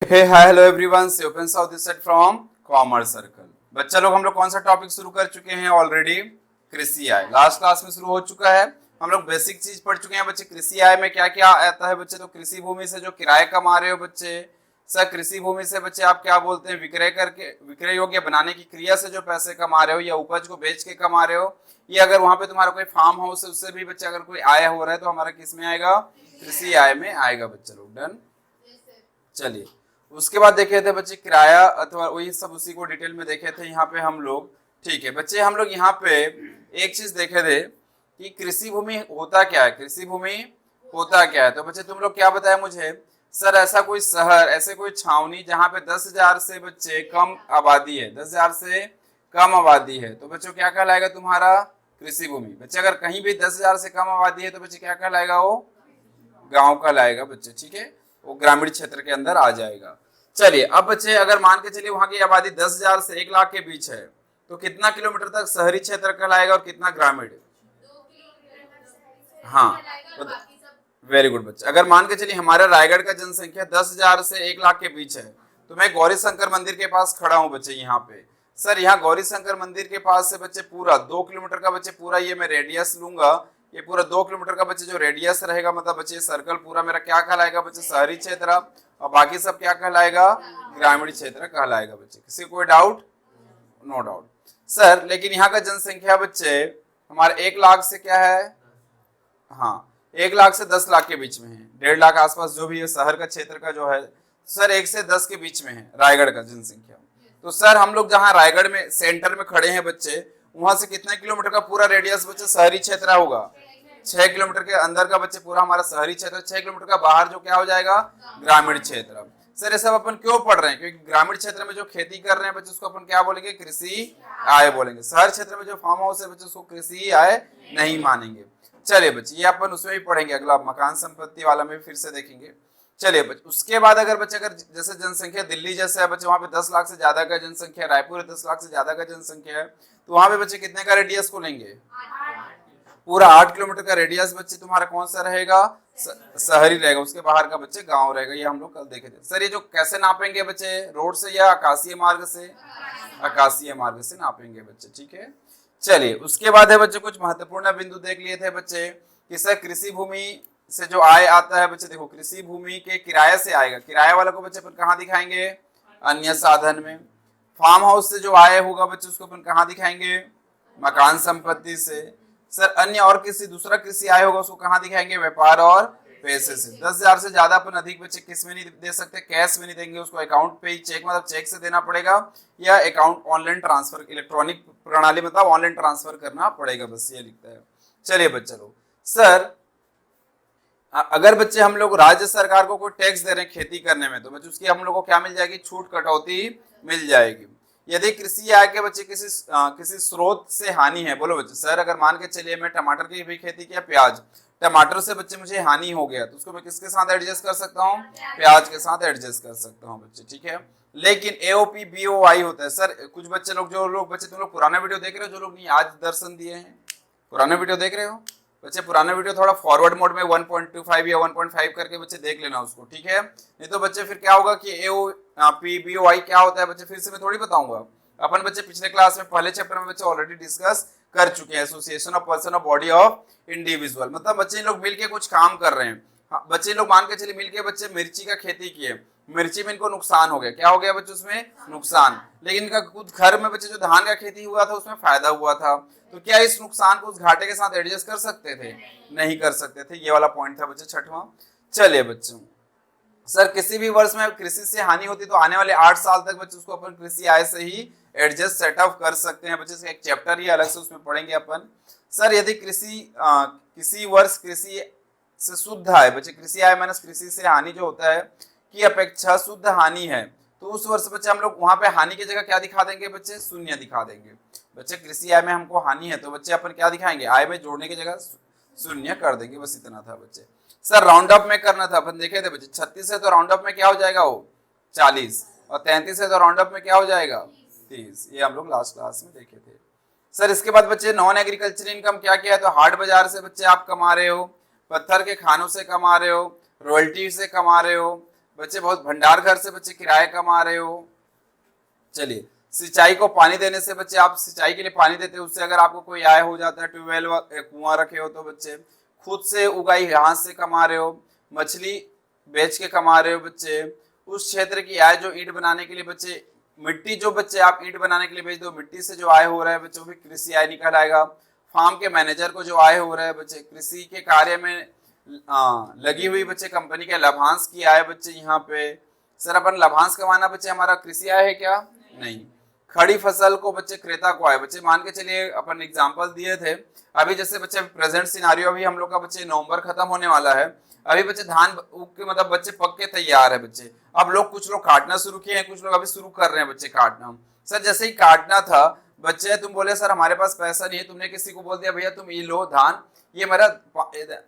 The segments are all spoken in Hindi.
Hey hi hello everyone, open south this side from commerce circle. बच्चा लोग हम लोग कौन सा टॉपिक शुरू कर चुके हैं ऑलरेडी? कृषि आय। लास्ट क्लास में शुरू हो चुका है। हम लोग बेसिक चीज पढ़ चुके हैं बच्चे। कृषि आय में क्या क्या आता है बच्चे? तो कृषि भूमि से जो किराए कमा रहे हो बच्चे, सर कृषि भूमि से बच्चे आप क्या बोलते हैं, विक्रय करके, विक्रय योग्य बनाने की क्रिया से जो पैसे कमा रहे हो या उपज को बेच के कमा रहे हो, या अगर वहां पे तुम्हारा कोई फार्म हाउस है उससे भी बच्चे अगर कोई आय हो रहा है तो हमारा किस में आएगा? कृषि आय में आएगा बच्चे लोग। डन। चलिए, उसके बाद देखे थे बच्चे किराया अथवा वही सब, उसी को डिटेल में देखे थे यहाँ पे हम लोग। ठीक है बच्चे, हम लोग यहाँ पे एक चीज देखे थे कि कृषि भूमि होता क्या है, कृषि भूमि होता क्या है। तो बच्चे तुम लोग क्या बताया मुझे? सर ऐसा कोई शहर, ऐसे कोई छावनी जहाँ पे 10,000 से बच्चे कम आबादी है, 10,000 से कम आबादी है, तो बच्चों क्या कहलाएगा तुम्हारा? कृषि भूमि। बच्चे अगर कहीं भी 10,000 से कम आबादी है तो बच्चे क्या कहलाएगा? वो गांव का लाएगा बच्चे। ठीक है, वो ग्रामीण क्षेत्र के अंदर आ जाएगा। चलिए अब बच्चे, अगर मान के चलिए वहां की आबादी 10,000 से 1 लाख के बीच है तो कितना किलोमीटर तक शहरी क्षेत्र कहलाएगा और कितना ग्रामीण? हाँ, वेरी गुड बच्चे। अगर मान के चलिए हमारा रायगढ़ का जनसंख्या 10,000 से 1 लाख के बीच है, तो मैं गौरी शंकर मंदिर के पास खड़ा हूँ बच्चे यहाँ पे। सर यहाँ गौरी शंकर मंदिर के पास से बच्चे पूरा 2 किलोमीटर का बच्चे पूरा ये मैं रेडियस लूंगा, ये पूरा 2 किलोमीटर का बच्चे जो रेडियस रहेगा, मतलब बच्चे सर्कल पूरा मेरा क्या कहलाएगा बच्चे? शहरी क्षेत्र। और बाकी सब क्या कहलाएगा? ग्रामीण क्षेत्र कहलाएगा बच्चे। किसी को कोई डाउट? No doubt. सर लेकिन यहाँ का जनसंख्या बच्चे हमारे 1 लाख से क्या है? हाँ, 1 लाख से 10 लाख के बीच में है, 1.5 लाख आसपास जो भी है शहर का क्षेत्र का जो है। सर 1 से 10 के बीच में है रायगढ़ का जनसंख्या। तो सर हम लोग जहाँ रायगढ़ में सेंटर में खड़े हैं बच्चे, वहां से कितने किलोमीटर का पूरा रेडियस बच्चे शहरी क्षेत्र होगा? 6 किलोमीटर के अंदर का बच्चे पूरा हमारा शहरी क्षेत्र, 6 किलोमीटर का बाहर जो क्या हो जाएगा? ग्रामीण क्षेत्र। सर ये सब अपन क्यों पढ़ रहे हैं? क्योंकि ग्रामीण क्षेत्र में जो खेती कर रहे हैं बच्चे उसको अपन क्या बोलेंगे? कृषि आय बोलेंगे। शहर क्षेत्र में जो फार्म हाउस है बच्चे उसको कृषि आय नहीं मानेंगे। चलिए बच्चे, ये अपन उसमें भी पढ़ेंगे, अगला मकान संपत्ति वाला में फिर से देखेंगे। चलिए बच्चे, उसके बाद अगर बच्चे, अगर जैसे जनसंख्या दिल्ली जैसे है बच्चे, वहां पे 10 लाख से ज्यादा का जनसंख्या, रायपुर 10 लाख से ज्यादा का जनसंख्या है, तो वहां पे बच्चे कितने का रेडियस को लेंगे? पूरा 8 किलोमीटर का रेडियस बच्चे तुम्हारा कौन सा रहेगा? शहरी रहेगा। उसके बाहर का बच्चे गांव रहेगा। ये हम लोग कल देखे थे। सर ये जो कैसे नापेंगे बच्चे? रोड से या आकाशीय मार्ग से? आकाशीय मार्ग से नापेंगे बच्चे। ठीक है, चलिए उसके बाद है बच्चे कुछ महत्वपूर्ण बिंदु देख लिए थे बच्चे कि सर कृषि भूमि से जो आय आता है बच्चे, देखो कृषि भूमि के किराए से आएगा, किराए वाला को बच्चे अपन कहाँ दिखाएंगे? अन्य साधन में। फार्म हाउस से जो आय होगा बच्चे उसको अपन कहाँ दिखाएंगे? मकान संपत्ति से। सर अन्य और किसी दूसरा कृषि आय होगा उसको कहाँ दिखाएंगे? व्यापार और पैसे से। 10,000 से ज्यादा अपन अधिक बच्चे किस में नहीं दे सकते? कैश में नहीं देंगे उसको, अकाउंट पे ही चेक, मतलब चेक से देना पड़ेगा, या अकाउंट ऑनलाइन ट्रांसफर, इलेक्ट्रॉनिक प्रणाली मतलब ऑनलाइन ट्रांसफर करना पड़ेगा, बस ये लिखता है। चलिए बच्चे लोग, सर अगर बच्चे हम लोग राज्य सरकार को कोई टैक्स दे रहे हैं खेती करने में, तो बच्चे उसकी हम लोग को क्या मिल जाएगी? छूट, कटौती मिल जाएगी। यदि कृषि आय के बच्चे किसी स्रोत से हानि है, बोलो बच्चे। सर अगर मान के चलिए मैं टमाटर की भी खेती किया, प्याज, टमाटर से बच्चे मुझे हानि हो गया, तो उसको मैं किसके साथ एडजस्ट कर सकता हूँ? प्याज के साथ एडजस्ट कर सकता हूँ बच्चे। ठीक है, लेकिन एओपी बीओवाई होता है। सर कुछ बच्चे लोग, जो लोग बच्चे तुम लोग पुराना वीडियो देख रहे हो, जो लोग नहीं आज दर्शन दिए हैं, पुराना वीडियो देख रहे हो बच्चे? पुराना वीडियो थोड़ा फॉरवर्ड मोड में 1.25 या 1.5 करके बच्चे देख लेना उसको। ठीक है, नहीं तो बच्चे फिर क्या होगा कि एओपी क्या होता है बच्चे, फिर से मैं थोड़ी बताऊंगा। अपन बच्चे पिछले क्लास में पहले चैप्टर में बच्चे ऑलरेडी डिस्कस कर चुके हैं। Association of person of body of individual, मतलब बच्चे लोग मिलके कुछ काम कर रहे हैं। हाँ, बच्चे लोग मान के चलिए मिलके बच्चे मिर्ची का खेती किए, मिर्ची में इनको नुकसान हो गया। क्या हो गया बच्चे? उसमें नुकसान। लेकिन इनका खुद घर में बच्चे जो धान का खेती हुआ था उसमें फायदा हुआ था, तो क्या इस नुकसान को उस घाटे के साथ एडजस्ट कर सकते थे? नहीं कर सकते थे। ये वाला पॉइंट था बच्चे छठवां। चलिए बच्चों, सर किसी भी वर्ष में कृषि से हानि होती तो आने वाले 8 साल तक बच्चे उसको अपन कृषि आय से ही एडजस्ट सेटअप कर सकते हैं बच्चे। एक चैप्टर ही अलग से उसमें पढ़ेंगे अपन। सर यदि किसी वर्ष कृषि से शुद्ध आय बच्चे, कृषि आय माइनस कृषि से हानि जो होता है की अपेक्षा शुद्ध हानि है, तो उस वर्ष बच्चे हम लोग वहां पे हानि की जगह क्या दिखा देंगे बच्चे? शून्य दिखा देंगे बच्चे। कृषि आय में हमको हानि है तो बच्चे अपन क्या दिखाएंगे? आय में जोड़ने की जगह शून्य कर देंगे, बस इतना था बच्चे। सर राउंड अप में करना था, अपन देखे थे बच्चे 36 है तो राउंड अप में क्या हो जाएगा? वो 40, और 33 है तो राउंड अप में क्या हो जाएगा? 30। ये हम लोग लास्ट क्लास में देखे थे। सर इसके बाद बच्चे नॉन एग्रीकल्चर इनकम क्या क्या है? तो हाट बाजार से बच्चे आप कमा रहे हो, पत्थर के खानों से कमा रहे हो, रॉयल्टी से कमा रहे हो बच्चे बहुत भंडार घर से बच्चे किराया कमा रहे हो। चलिए, सिंचाई को पानी देने से बच्चे, आप सिंचाई के लिए पानी देते हो, उससे अगर आपको कोई आय हो जाता है, ट्यूबवेल कुआं रखे हो तो बच्चे खुद से उगाई हाथ से कमा रहे हो, मछली बेच के कमा रहे हो बच्चे। उस क्षेत्र की आय जो ईंट बनाने के लिए बच्चे, मिट्टी जो बच्चे आप ईंट बनाने के लिए बेच दो, मिट्टी से जो आय हो रहा है बच्चों भी कृषि आय निकल आएगा। फार्म के मैनेजर को जो आय हो रहा है बच्चे, कृषि के कार्य में लगी हुई बच्चे कंपनी के लाभांश की आय बच्चे यहाँ पे। सर अपन लाभांश कमाना बच्चे हमारा कृषि आय है क्या? नहीं। खड़ी फसल को बच्चे क्रेता को आए बच्चे, मान के चलिए अपन एग्जांपल दिए थे अभी, जैसे बच्चे प्रेजेंट सिनारियो अभी हम लोग का बच्चे नवंबर खत्म होने वाला है, अभी बच्चे धान उग के मतलब बच्चे पक के तैयार है बच्चे। अब लोग कुछ लोग काटना शुरू किए हैं, कुछ लोग अभी शुरू कर रहे हैं बच्चे काटना। सर जैसे ही काटना था बच्चे, तुम बोले सर हमारे पास पैसा नहीं है, तुमने किसी को बोल दिया भैया तुम ये लो धान, ये मेरा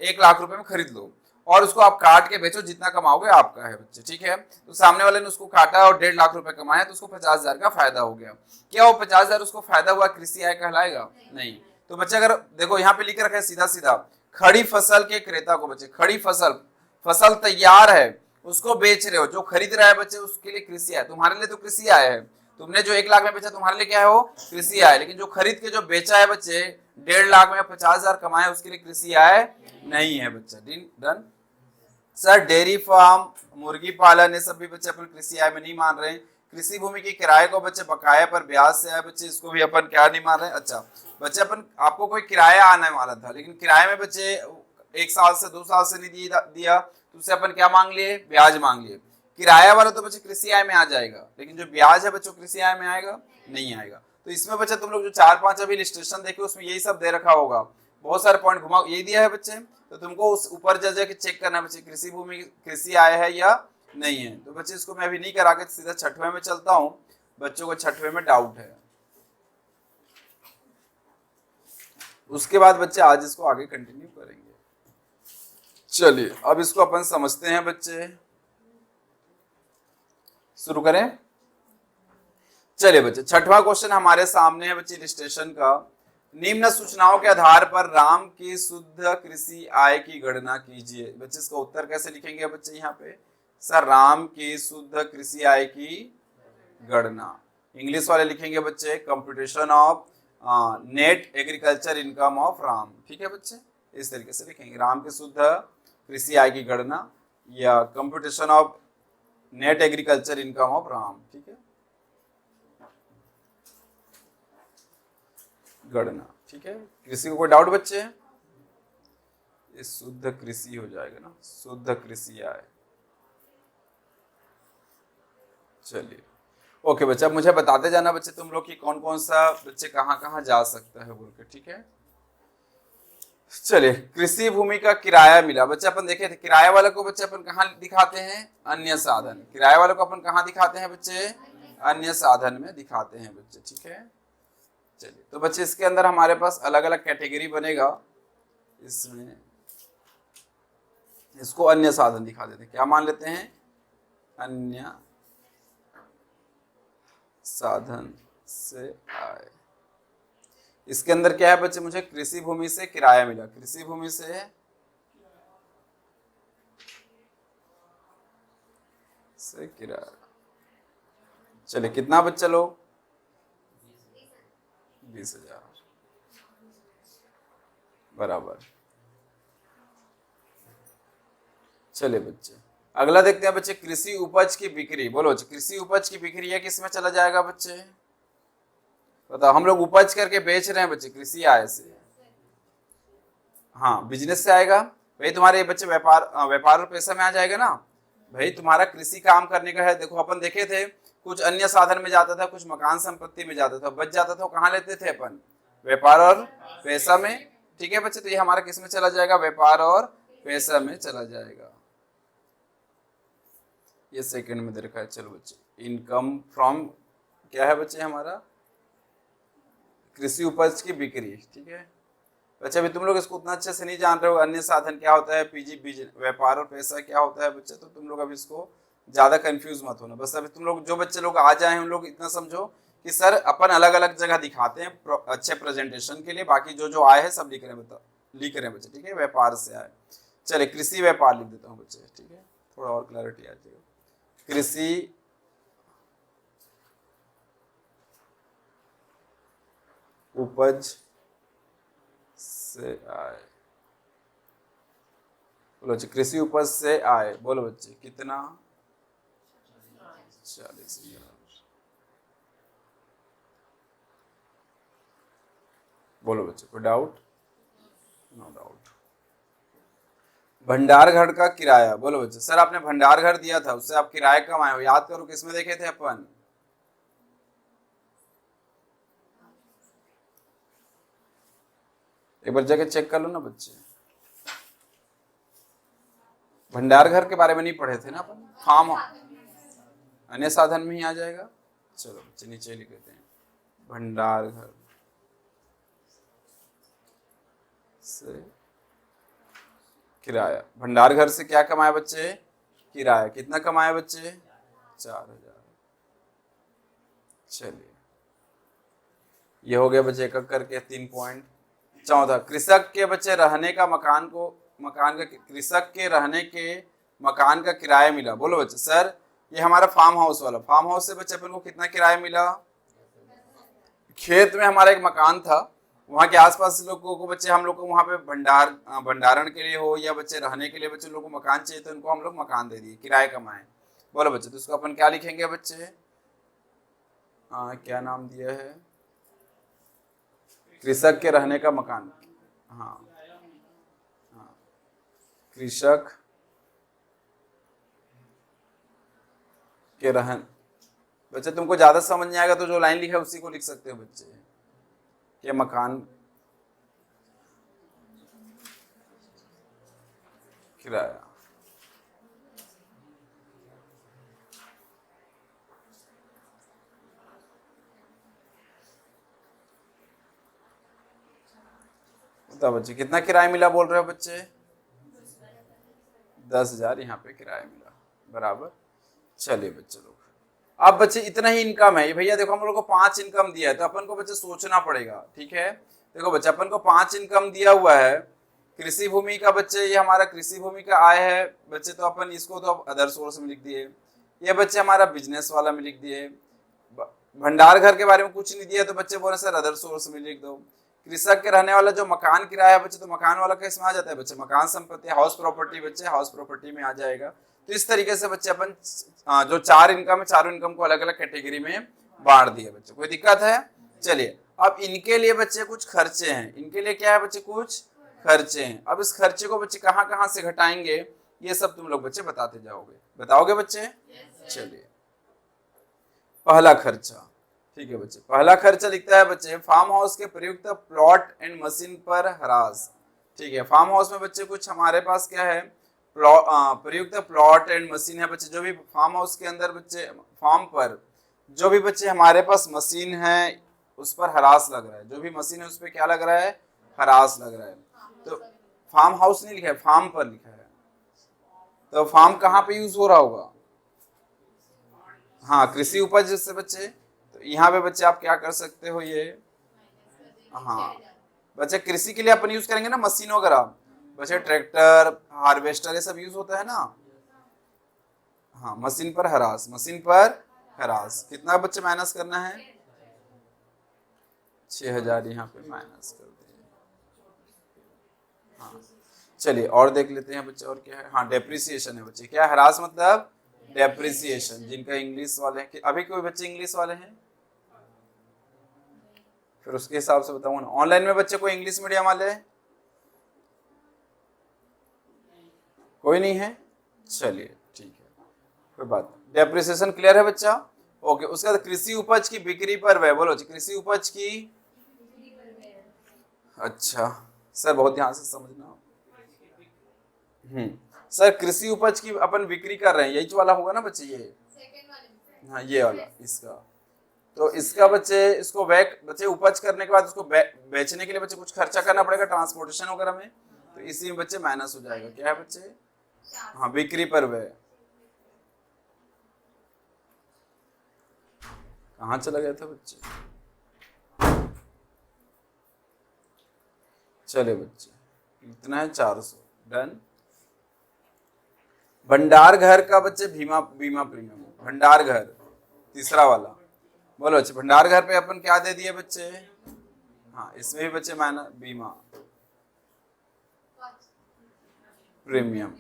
1 लाख रुपए में खरीद लो और उसको आप काट के बेचो, जितना कमाओगे आपका है बच्चे, ठीक है। तो सामने वाले ने उसको काटा और 1.5 लाख रुपए कमाया तो उसको 50,000 का फायदा हो गया। क्या वो 50,000 उसको फायदा हुआ कृषि आय कहलाएगा? नहीं। तो बच्चे अगर देखो यहाँ पे लिख रखा है सीधा सीधा, खड़ी फसल के क्रेता को बच्चे, खड़ी फसल तैयार है उसको बेच रहे हो, जो खरीद रहा है बच्चे उसके लिए कृषि आय। तुम्हारे लिए तो कृषि आय है, तुमने जो 1 लाख में बेचा तुम्हारे लिए क्या है वो कृषि आय, लेकिन जो खरीद के जो बेचा है बच्चे 1.5 लाख में 50,000 कमाए उसके लिए कृषि आय नहीं है बच्चा। डन। सर डेयरी फार्म, मुर्गी पालन, ये सब भी बच्चे अपन कृषि आय में नहीं मान रहे हैं। कृषि भूमि की किराए को बच्चे बकाया पर ब्याज से आए बच्चे, इसको भी अपन क्या नहीं मान रहे हैं। अच्छा बच्चे अपन आपको कोई किराया आने वाला था, लेकिन किराए में बच्चे 1 साल से 2 साल से नहीं दिया तो उससे अपन क्या मांग लिए? ब्याज मांग लिए। किराया वाला तो बच्चे कृषि आय में आ जाएगा, लेकिन जो ब्याज है बच्चों कृषि आय में आएगा नहीं आएगा। तो इसमें बच्चे तुम लोग जो 4-5 अभी इलस्ट्रेशन देखे उसमें यही सब दे रखा होगा, बहुत सारे पॉइंट घुमा यही दिया है बच्चे। तो तुमको उस ऊपर जाके चेक करना है बच्चे कृषि भूमि कृषि आय है या नहीं है। तो बच्चे इसको मैं अभी नहीं करा के सीधा 6वें में चलता हूँ, बच्चों को 6वें में डाउट है। उसके बाद बच्चे आज इसको आगे कंटिन्यू करेंगे। चलिए अब इसको अपन समझते हैं बच्चे, शुरू करें। चलिए बच्चे 6वां क्वेश्चन हमारे सामने है बच्चे रजिस्ट्रेशन का। निम्न सूचनाओं के आधार पर राम की शुद्ध कृषि आय की गणना कीजिए। बच्चे इसका उत्तर कैसे लिखेंगे बच्चे यहाँ पे? सर राम की शुद्ध कृषि आय की गणना, इंग्लिश वाले लिखेंगे बच्चे computation of net agriculture income of Ram, ठीक है बच्चे, इस तरीके से लिखेंगे राम की शुद्ध कृषि आय की गणना या computation of net agriculture income of Ram, ठीक है, गणना, ठीक है। कृषि को कोई डाउट बच्चे? ये शुद्ध कृषि हो जाएगा ना, शुद्ध कृषि आय। चलिए ओके बच्चे, अब मुझे बताते जाना बच्चे तुम लोग की कौन कौन सा बच्चे कहाँ कहाँ जा सकता है बोल के, ठीक है। चलिए कृषि भूमि का किराया मिला बच्चे, अपन देखे थे किराया वाले को बच्चे अपन कहाँ दिखाते हैं? अन्य साधन। किराया वाले को अपन कहाँ दिखाते हैं बच्चे? अन्य साधन में दिखाते हैं बच्चे, ठीक है। चलिए तो बच्चे इसके अंदर हमारे पास अलग अलग कैटेगरी बनेगा, इसमें इसको अन्य साधन दिखा देते हैं। क्या मान लेते हैं? अन्य साधन से आय। इसके अंदर क्या है बच्चे? मुझे कृषि भूमि से किराया मिला, कृषि भूमि से किराया। चलिए कितना बच्चा लोग? 20,000 बराबर। चलिए बच्चे अगला देखते हैं बच्चे, कृषि उपज की बिक्री। बोलो कृषि उपज की बिक्री है किसमें चला जाएगा बच्चे? बताओ, हम लोग उपज करके बेच रहे हैं बच्चे, कृषि आय से, हाँ बिजनेस से आएगा भाई। तुम्हारे बच्चे व्यापार और पैसा में आ जाएगा ना भाई, तुम्हारा कृषि काम करने का है। देखो अपन देखे थे कुछ अन्य साधन में जाता था, कुछ मकान संपत्ति में जाता था, बच जाता था, कहाँ लेते थे अपन? व्यापार और पैसा में, ठीक है बच्चे। तो ये हमारा किस में चला जाएगा? व्यापार और पैसा में चला जाएगा। ये सेकंड में दे रखा है। चलो बच्चे इनकम फ्रॉम क्या है बच्चे? हमारा कृषि उपज की बिक्री, ठीक है बच्चे। अभी तुम लोग इसको उतना अच्छे से नहीं जान रहे हो, अन्य साधन क्या होता है, पीजी व्यापार और पैसा क्या होता है बच्चे, तो तुम लोग अभी इसको ज्यादा कंफ्यूज मत होना। बस अभी तुम लोग जो बच्चे लोग आ जाए उन लोग इतना समझो कि सर अपन अलग अलग जगह दिखाते हैं अच्छे प्रेजेंटेशन के लिए, बाकी जो जो आए हैं सब लिख रहे हैं बच्चे, ठीक है। व्यापार से आए, चले कृषि व्यापार लिख देता हूँ बच्चे, ठीक है, थोड़ा और क्लैरिटी आ जाएगा। कृषि उपज से आय। बोलो बच्चे, कृषि उपज से आय, बोलो बच्चे कितना? 40,000। बोलो बच्चे, कोई डाउट? No doubt. भंडार घर का किराया, बोलो बच्चे। सर आपने भंडार घर दिया था, उससे आप किराया कमाए हो, याद करो किसमें देखे थे अपन? एक बार जगह चेक कर लो ना बच्चे। भंडार घर के बारे में नहीं पढ़े थे ना अपन? फार्म अन्य साधन में ही आ जाएगा। चलो बच्चे नीचे लिख देते हैं, भंडार घर से किराया। भंडार घर से क्या कमाया बच्चे? किराया। कितना कमाया बच्चे? 4,000। चलिए ये हो गया बच्चे एक एक करके 3 पॉइंट। 14, कृषक के बच्चे रहने का कृषक के रहने के मकान का किराया मिला। बोलो बच्चे। सर ये हमारा फार्म हाउस वाला, फार्म हाउस से बच्चे अपन को कितना किराया मिला? खेत में हमारा एक मकान था, वहाँ के आसपास लोगों को बच्चे, हम लोग को वहाँ पे भंडारण के लिए हो या बच्चे रहने के लिए बच्चे लोगों को मकान चाहिए, तो उनको हम लोग मकान दे दिए, किराए कमाए। बोलो बच्चे, तो इसको अपन क्या लिखेंगे बच्चे? क्या नाम दिया है? कृषक के रहने का मकान। हाँ हाँ, कृषक के रहन। बच्चे तुमको ज्यादा समझ नहीं आएगा तो जो लाइन लिखा है उसी को लिख सकते हो बच्चे, के मकान किराया। बताओ बच्चे कितना किराया मिला बोल रहे हो बच्चे? 10,000 यहाँ पे किराया मिला, बराबर। चलिए बच्चे लोग, अब बच्चे इतना ही इनकम है। भैया देखो हम लोग को 5 इनकम दिया है, तो अपन को बच्चे सोचना पड़ेगा, ठीक है? देखो बच्चे अपन को 5 इनकम दिया हुआ है। कृषि भूमि का बच्चे, ये हमारा कृषि भूमि का आय है बच्चे, तो अपन इसको तो अदर सोर्स में लिख दिए। ये बच्चे हमारा बिजनेस वाला में लिख दिए। भंडार घर के बारे में कुछ नहीं दिया, तो बच्चे बोले सर अदर सोर्स में लिख दो। कृषक के रहने वाला जो मकान किराया है बच्चे, तो मकान वाला किसमें आ जाता है बच्चे? मकान संपत्ति, हाउस प्रॉपर्टी बच्चे, हाउस प्रॉपर्टी में आ जाएगा। तो इस तरीके से बच्चे अपन जो 4 इनकम है, चारों इनकम को अलग अलग कैटेगरी में बांट दिए बच्चे। कोई दिक्कत है? चलिए अब इनके लिए बच्चे कुछ खर्चे हैं। इनके लिए क्या है बच्चे? कुछ खर्चे हैं। अब इस खर्चे को बच्चे कहाँ कहाँ से घटाएंगे, ये सब तुम लोग बच्चे बताते जाओगे। बताओगे बच्चे? चलिए पहला खर्चा, ठीक है बच्चे। पहला खर्चा लिखता है बच्चे, फार्म हाउस के प्रयुक्त प्लॉट एंड मशीन पर हरास। ठीक है, फार्म हाउस में बच्चे कुछ हमारे पास क्या है? प्रयुक्त प्लॉट एंड मशीन है बच्चे। जो भी फार्म हाउस के अंदर बच्चे, फार्म पर जो भी बच्चे हमारे पास मशीन है उस पर हरास लग रहा है। जो भी मशीन है उस पर क्या लग रहा है? हरास लग रहा है। तो फार्म हाउस नहीं लिखा है, फार्म पर लिखा है। तो फार्म कहाँ पे यूज हो रहा होगा? हाँ, कृषि उपज से बच्चे। तो यहाँ पे बच्चे आप क्या कर सकते हो? ये हाँ बच्चे, कृषि के लिए अपन यूज करेंगे ना मशीन वगैरह बच्चे, ट्रैक्टर, हार्वेस्टर, ये सब यूज होता है ना। हाँ, मशीन पर हरास, मशीन पर हरास। कितना बच्चे माइनस करना है? 6,000 यहाँ पे माइनस कर दिए। हाँ चलिए और देख लेते हैं बच्चे, और क्या है? हाँ, डेप्रिसिएशन है बच्चे। क्या हरास मतलब? डेप्रिसिएशन। जिनका इंग्लिश वाले हैं, अभी कोई बच्चे इंग्लिश वाले हैं? फिर उसके हिसाब से बताऊँ ना। ऑनलाइन में बच्चे कोई इंग्लिश मीडियम वाले कोई नहीं है? चलिए ठीक है, कोई बात। डेप्रिसिएशन क्लियर है बच्चा? ओके। उसके बाद कृषि उपज की बिक्री पर व्यय। बोलो जी, कृषि उपज की। अच्छा सर, बहुत ध्यान से समझना। सर कृषि उपज की अपन बिक्री कर रहे हैं, यही वाला होगा ना बच्चे? ये हाँ, ये वाला इसका। तो इसका बच्चे, इसको बच्चे उपज करने के बाद उसको बेचने के लिए बच्चे कुछ खर्चा करना पड़ेगा ट्रांसपोर्टेशन वगैरह में, तो इसी में बच्चे माइनस हो जाएगा। क्या है बच्चे? हाँ, बिक्री पर व्यय। कहाँ चला गया था बच्चे? चले बच्चे, इतना है 400। डन। भंडार घर का बच्चे बीमा बीमा प्रीमियम, भंडार घर तीसरा वाला, बोलो बच्चे भंडार घर पे अपन क्या दे दिए बच्चे, हाँ इसमें भी बच्चे माना बीमा प्रीमियम,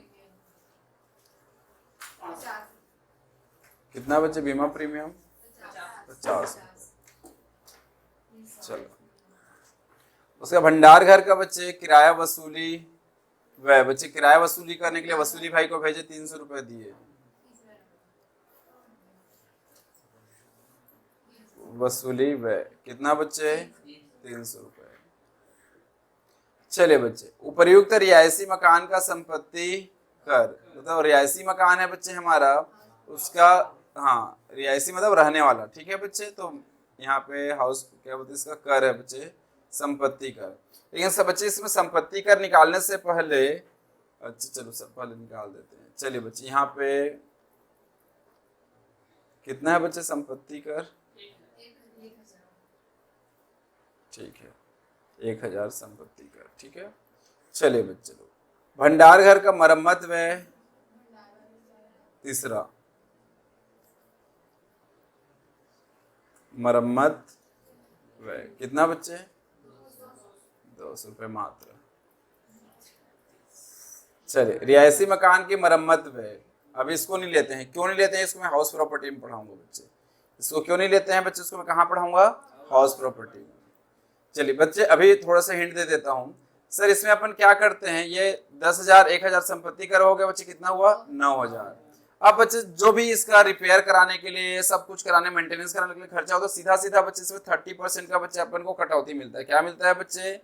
कितना बच्चे बीमा प्रीमियम 50। चलो उसका भंडार घर का बच्चे किराया वसूली, वह बच्चे किराया वसूली करने के लिए वसूली भाई को भेजे 300 रुपए दिए, वसूली वह कितना बच्चे 300 रुपए। चलिए बच्चे उपर्युक्त रियायती मकान का संपत्ति कर, मतलब रियायती मकान है बच्चे हमारा उसका, हाँ रियायती मतलब रहने वाला, ठीक है बच्चे। तो यहाँ पे हाउस क्या बोलते हैं इसका कर है बच्चे संपत्ति कर, लेकिन सब बच्चे इसमें संपत्ति कर निकालने से पहले, अच्छा चलो सब पहले निकाल देते हैं। चलिए बच्चे यहाँ पे कितना है बच्चे संपत्ति कर, ठीक है 1000 संपत्ति कर, ठीक है। चलिए बच्चे लोग भंडार घर का मरम्मत व्यय तीसरा, मरम्मत व्यय कितना बच्चे 200 रुपये मात्र। चलिए रियायती मकान की मरम्मत व्यय, अब इसको नहीं लेते हैं, क्यों नहीं लेते हैं, इसको मैं हाउस प्रॉपर्टी में पढ़ाऊंगा बच्चे, इसको क्यों नहीं लेते हैं बच्चे, इसको मैं कहाँ पढ़ाऊंगा हाउस प्रॉपर्टी में। चलिए बच्चे अभी थोड़ा सा हिंट दे देता हूँ सर, इसमें अपन क्या करते हैं, ये 10,000 1000 संपत्ति कर हो गया बच्चे, कितना हुआ 9000। अब बच्चे जो भी इसका रिपेयर कराने के लिए सब कुछ कराने मेंटेनेंस कराने के लिए खर्चा होता है, सीधा सीधा बच्चे इसमें 30% का बच्चे अपन को कटौती मिलता है, क्या मिलता है बच्चे,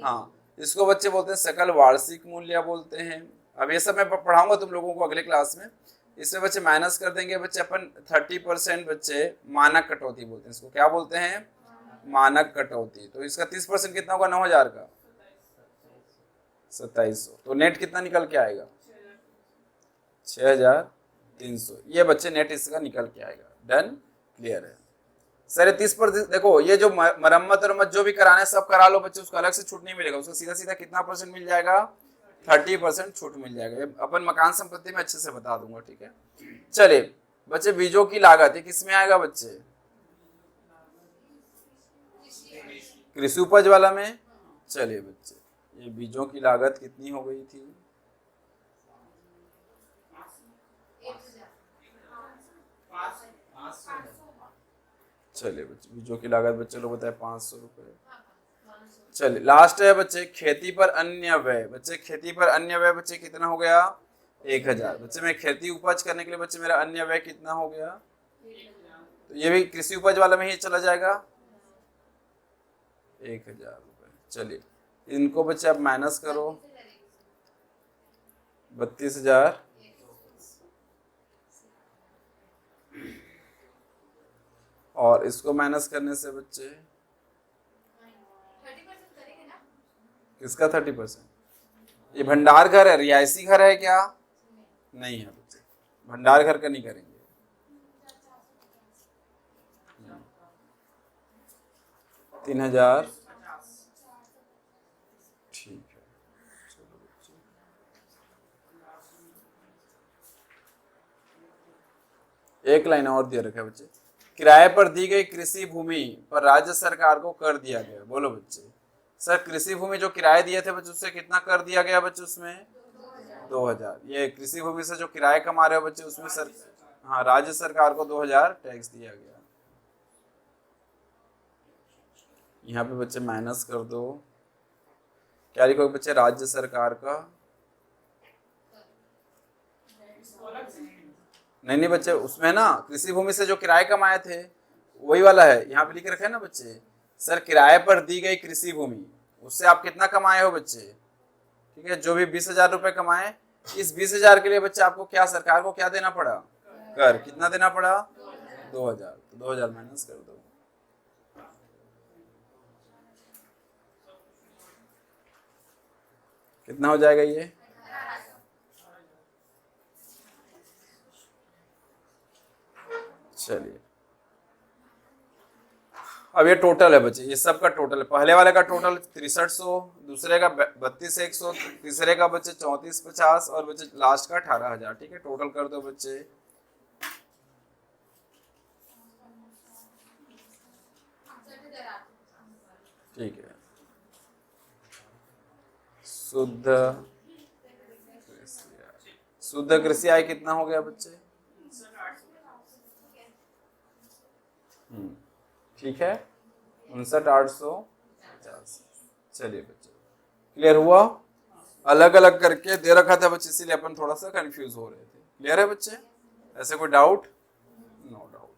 हाँ इसको बच्चे बोलते हैं सकल वार्षिक मूल्य बोलते हैं। अब ये सब मैं पढ़ाऊंगा तुम लोगों को अगले क्लास में, इसमें बच्चे माइनस कर देंगे बच्चे अपन 30% बच्चे मानक कटौती बोलते हैं, इसको क्या बोलते हैं मानक कटौती। तो इसका 30% कितना होगा 9000 का 2700, तो नेट कितना निकल के आएगा 6300, ये बच्चे नेट इसका निकल के आएगा। डन क्लियर है सर। 30% देखो ये जो मरम्मत और जो भी कराना है सब करा लो बच्चे, उसको अलग से छूट नहीं मिलेगा, उसको सीधा सीधा कितना परसेंट मिल जाएगा 30% छूट मिल जाएगा। अपन मकान संपत्ति में अच्छे से बता दूंगा, ठीक है। चलिए बच्चे बीजों की लागत ये किस में आएगा बच्चे, कृषि उपज वाला में। चलिए बच्चे ये बीजों की लागत कितनी हो गई थी, चलिए बच्चे बीजों की लागत बच्चे लोग बताए 500 रुपए। चलिए लास्ट है बच्चे खेती पर अन्य व्यय, बच्चे खेती पर अन्य व्यय बच्चे कितना हो गया 1000। बच्चे मैं खेती उपज करने के लिए बच्चे मेरा अन्य व्यय कितना हो गया, तो ये भी कृषि उपज वाला में ही चला जाएगा 1000 रुपए। चलिए इनको बच्चे आप माइनस करो 32,000, और इसको माइनस करने से बच्चे किसका 30%, ये भंडार घर है रियायती घर है क्या, नहीं है बच्चे भंडार घर का नहीं करेंगे। 3000 ठीक है। चलो बच्चे एक लाइन और दिया रखा है बच्चे, किराए पर दी गई कृषि भूमि पर राज्य सरकार को कर दिया गया। बोलो बच्चे सर कृषि भूमि जो किराए दिए थे बच्चे उससे कितना कर दिया गया बच्चे, उसमें 2000। ये कृषि भूमि से जो किराए कमा रहे हो बच्चे उसमें सर, हाँ राज्य सरकार को 2000 टैक्स दिया गया। यहाँ पे बच्चे माइनस कर दो, क्या लिखोगे बच्चे राज्य सरकार का, नहीं बच्चे उसमें ना कृषि भूमि से जो किराए कमाए थे वही वाला है, यहाँ पे लिख रखे हैं ना बच्चे सर किराए पर दी गई कृषि भूमि, उससे आप कितना कमाए हो बच्चे, ठीक है जो भी 20,000 रुपए कमाए, इस 20,000 के लिए बच्चे आपको क्या सरकार को क्या देना पड़ा कर, कितना देना पड़ा 2000, तो 2000 माइनस कर दो। कितना हो जाएगा ये, चलिए अब ये टोटल है बच्चे, ये सब का टोटल है। पहले वाले का टोटल 6300, दूसरे का 32,100, तीसरे का बच्चे 3450 और बच्चे लास्ट का 18,000। ठीक है, टोटल कर दो बच्चे। ठीक है, शुद्ध कृषि आय कितना हो गया बच्चे? ठीक है, 59,850। चलिए बच्चे, क्लियर हुआ? अलग अलग करके दे रखा था बच्चे, इसीलिए अपन थोड़ा सा कंफ्यूज हो रहे थे। क्लियर है बच्चे? ऐसे कोई डाउट? No doubt.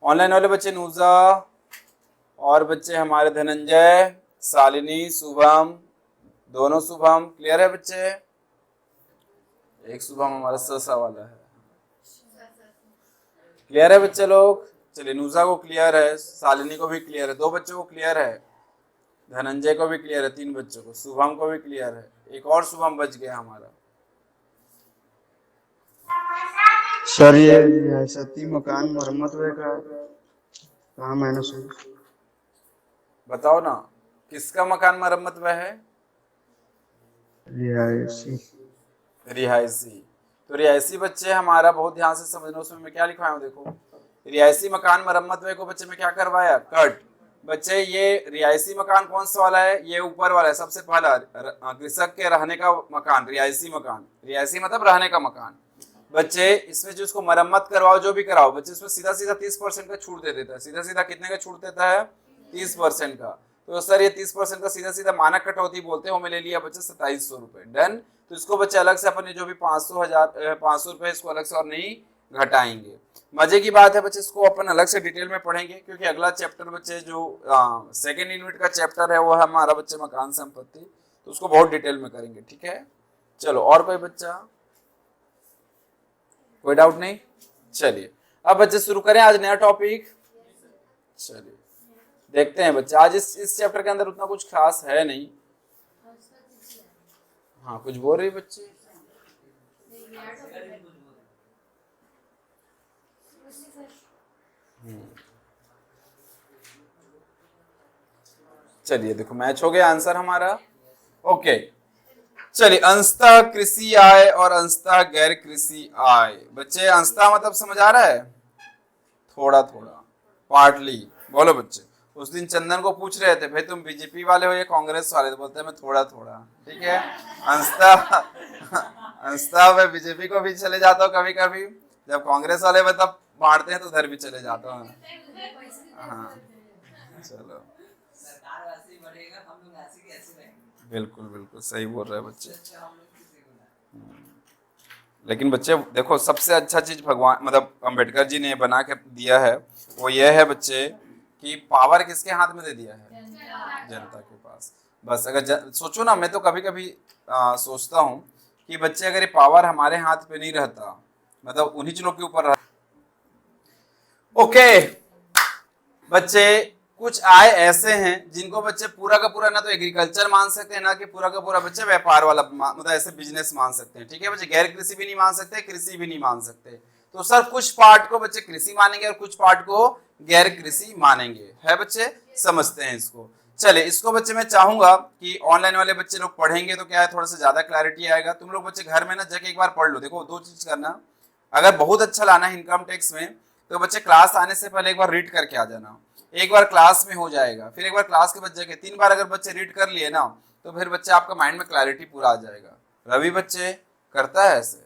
ऑनलाइन वाले बच्चे नूजा और बच्चे हमारे धनंजय, शालिनी, शुभम, दोनों शुभम। क्लियर है बच्चे? एक शुभम हमारा ससा वाला है। क्लियर है बच्चे लोग? चलिए, नूजा को क्लियर है, शालिनी को भी क्लियर है, 2 बच्चों को क्लियर है, धनंजय को भी क्लियर है, 3 बच्चों को, शुभम को भी क्लियर है, एक और शुभम बच गया हमारा। सर ये रियासती मकान मरम्मत का कहाँ माइनस है? बताओ ना, किसका मकान मरम्मत में है? रियासी। रिहायशी। तो रिहायशी बच्चे हमारा बहुत ध्यान से समझना, उसमें मैं क्या लिखवाया हूँ देखो। रिहायशी मकान मरम्मत में को बच्चे में क्या करवाया? कट। बच्चे ये रिहायशी मकान कौन सा वाला है? ये ऊपर वाला है, सबसे पहला कृषक के रहने का मकान, रिहायशी मकान। रिहायशी मतलब रहने का मकान। बच्चे इसमें जो उसको मरम्मत करवाओ, जो भी कराओ बच्चे, उसमें सीधा सीधा 30% का छूट दे देता है। सीधा सीधा कितने का छूट देता है? 30% का। तो सर ये 30% का सीधा सीधा मानक कटौती बोलते हैं, वो मैं ले लिया बच्चे 2700 रुपए। डन। तो इसको बच्चे अलग से अपन जो भी 500 रुपए इसको अलग से और नहीं घटाएंगे। मजे की बात है बच्चे, इसको अपन अलग से डिटेल में पढ़ेंगे, क्योंकि अगला चैप्टर बच्चे जो सेकेंड यूनिट का चैप्टर है वो है हमारा बच्चे मकान संपत्ति, तो उसको बहुत डिटेल में करेंगे। ठीक है, चलो और कोई बच्चा? कोई डाउट नहीं? चलिए अब बच्चे शुरू करें आज नया टॉपिक। चलिए देखते हैं बच्चे, आज इस चैप्टर के अंदर उतना कुछ खास है नहीं। हाँ, कुछ बोल रही बच्चे? चलिए देखो, मैच हो गया आंसर हमारा। ओके, चलिए, अंशतः कृषि आय और अंशतः गैर कृषि आय। बच्चे अंशतः मतलब समझ आ रहा है? थोड़ा थोड़ा, पार्टली। बोलो बच्चे। उस दिन चंदन को पूछ रहे थे, भाई तुम बीजेपी वाले हो या कांग्रेस वाले? तो बोलते हैं मैं थोड़ा थोड़ा। ठीक है, अंशतः मैं बीजेपी को भी चले जाता हूँ कभी कभी, जब कांग्रेस वाले मतलब बांटते हैं तो उधर भी चले जाता हूँ। हाँ चलो, बिल्कुल बिल्कुल सही बोल रहे हैं बच्चे। लेकिन बच्चे देखो, सबसे अच्छा चीज भगवान मतलब अम्बेडकर जी ने बना के दिया है, वो ये है बच्चे कि पावर किसके हाथ में दे दिया है? जनता के पास। बस अगर सोचो ना, मैं तो कभी कभी सोचता हूँ कि बच्चे अगर ये पावर हमारे हाथ पे नहीं रहता, मतलब उन्हीं लोग के ऊपर रहता। ओके बच्चे, कुछ आय ऐसे हैं जिनको बच्चे पूरा का पूरा ना तो एग्रीकल्चर मान सकते हैं, ना कि पूरा का पूरा बच्चे व्यापार वाला मतलब ऐसे बिजनेस मान सकते हैं। ठीक है बच्चे, गैर कृषि भी नहीं मान सकते, कृषि भी नहीं मान सकते। तो सर कुछ पार्ट को बच्चे कृषि मानेंगे और कुछ पार्ट को गैर कृषि मानेंगे, है बच्चे? समझते हैं इसको। चले, इसको बच्चे मैं चाहूंगा कि ऑनलाइन वाले बच्चे लोग पढ़ेंगे तो क्या है, थोड़ा सा ज्यादा क्लैरिटी आएगा। तुम लोग बच्चे घर में ना जाके एक बार पढ़ लो। देखो 2 चीज करना, अगर बहुत अच्छा लाना है इनकम टैक्स में, तो बच्चे क्लास आने से पहले एक बार रीड करके आ जाना। एक बार क्लास में हो जाएगा, फिर एक बार क्लास के बच्चे के 3 बार अगर बच्चे रीड कर लिए ना, तो फिर बच्चे आपका माइंड में क्लैरिटी पूरा आ जाएगा। रवि बच्चे करता है ऐसे?